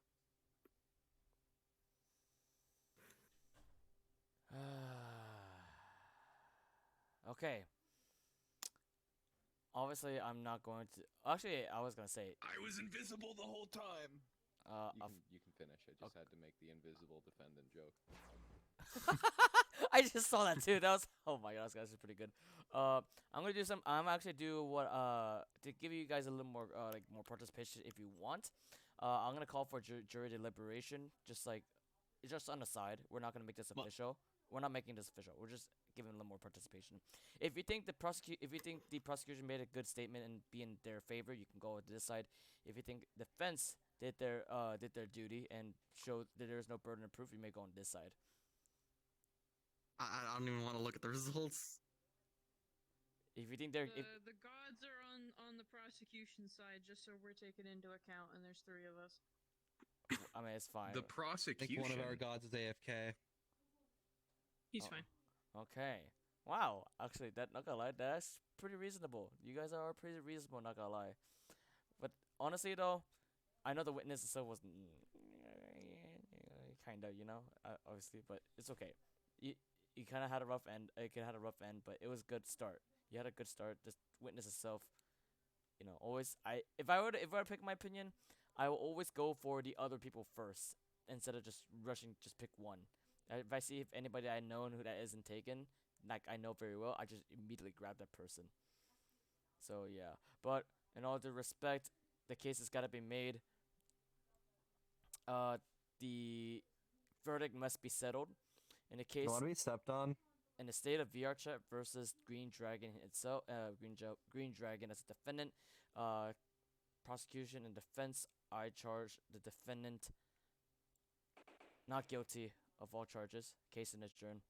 Okay. Obviously, I'm not going to. Actually, I was gonna say. I was invisible the whole time. You can finish. I just had to make the invisible defendant joke. I just saw that too. That was, oh my god, that's pretty good. I'm gonna do some. I'm actually do what to give you guys a little more like more participation if you want. I'm gonna call for jury deliberation, just on the side. We're not gonna make this official. We're not making this official. We're just giving a little more participation. If you think the prosecution made a good statement and be in their favor, you can go to this side. If you think defense did their duty and showed that there is no burden of proof, you may go on this side. I don't even want to look at the results. If you think they're the gods are on the prosecution side, just so we're taken into account, and there's 3 of us. I mean, it's fine. The I think prosecution. one of our gods is AFK. He's Oh, fine. Okay. Wow. Actually, not gonna lie, that's pretty reasonable. You guys are pretty reasonable, not gonna lie. But honestly, though, I know the witness itself was kind of, obviously, but it's okay. You kind of had a rough end. It had a rough end, but it was a good start. You had a good start. This witness itself, always if I were to pick my opinion, I will always go for the other people first instead of just rushing. Just pick one. If I see if anybody I know who that isn't taken, like I know very well, I just immediately grab that person. So yeah, but in all due respect, the case has got to be made. The verdict must be settled. In the case, What we stepped on? in the state of VRChat versus Green Dragon itself, Green Dragon as a defendant, prosecution and defense, I charge the defendant not guilty of all charges. Case in adjourn.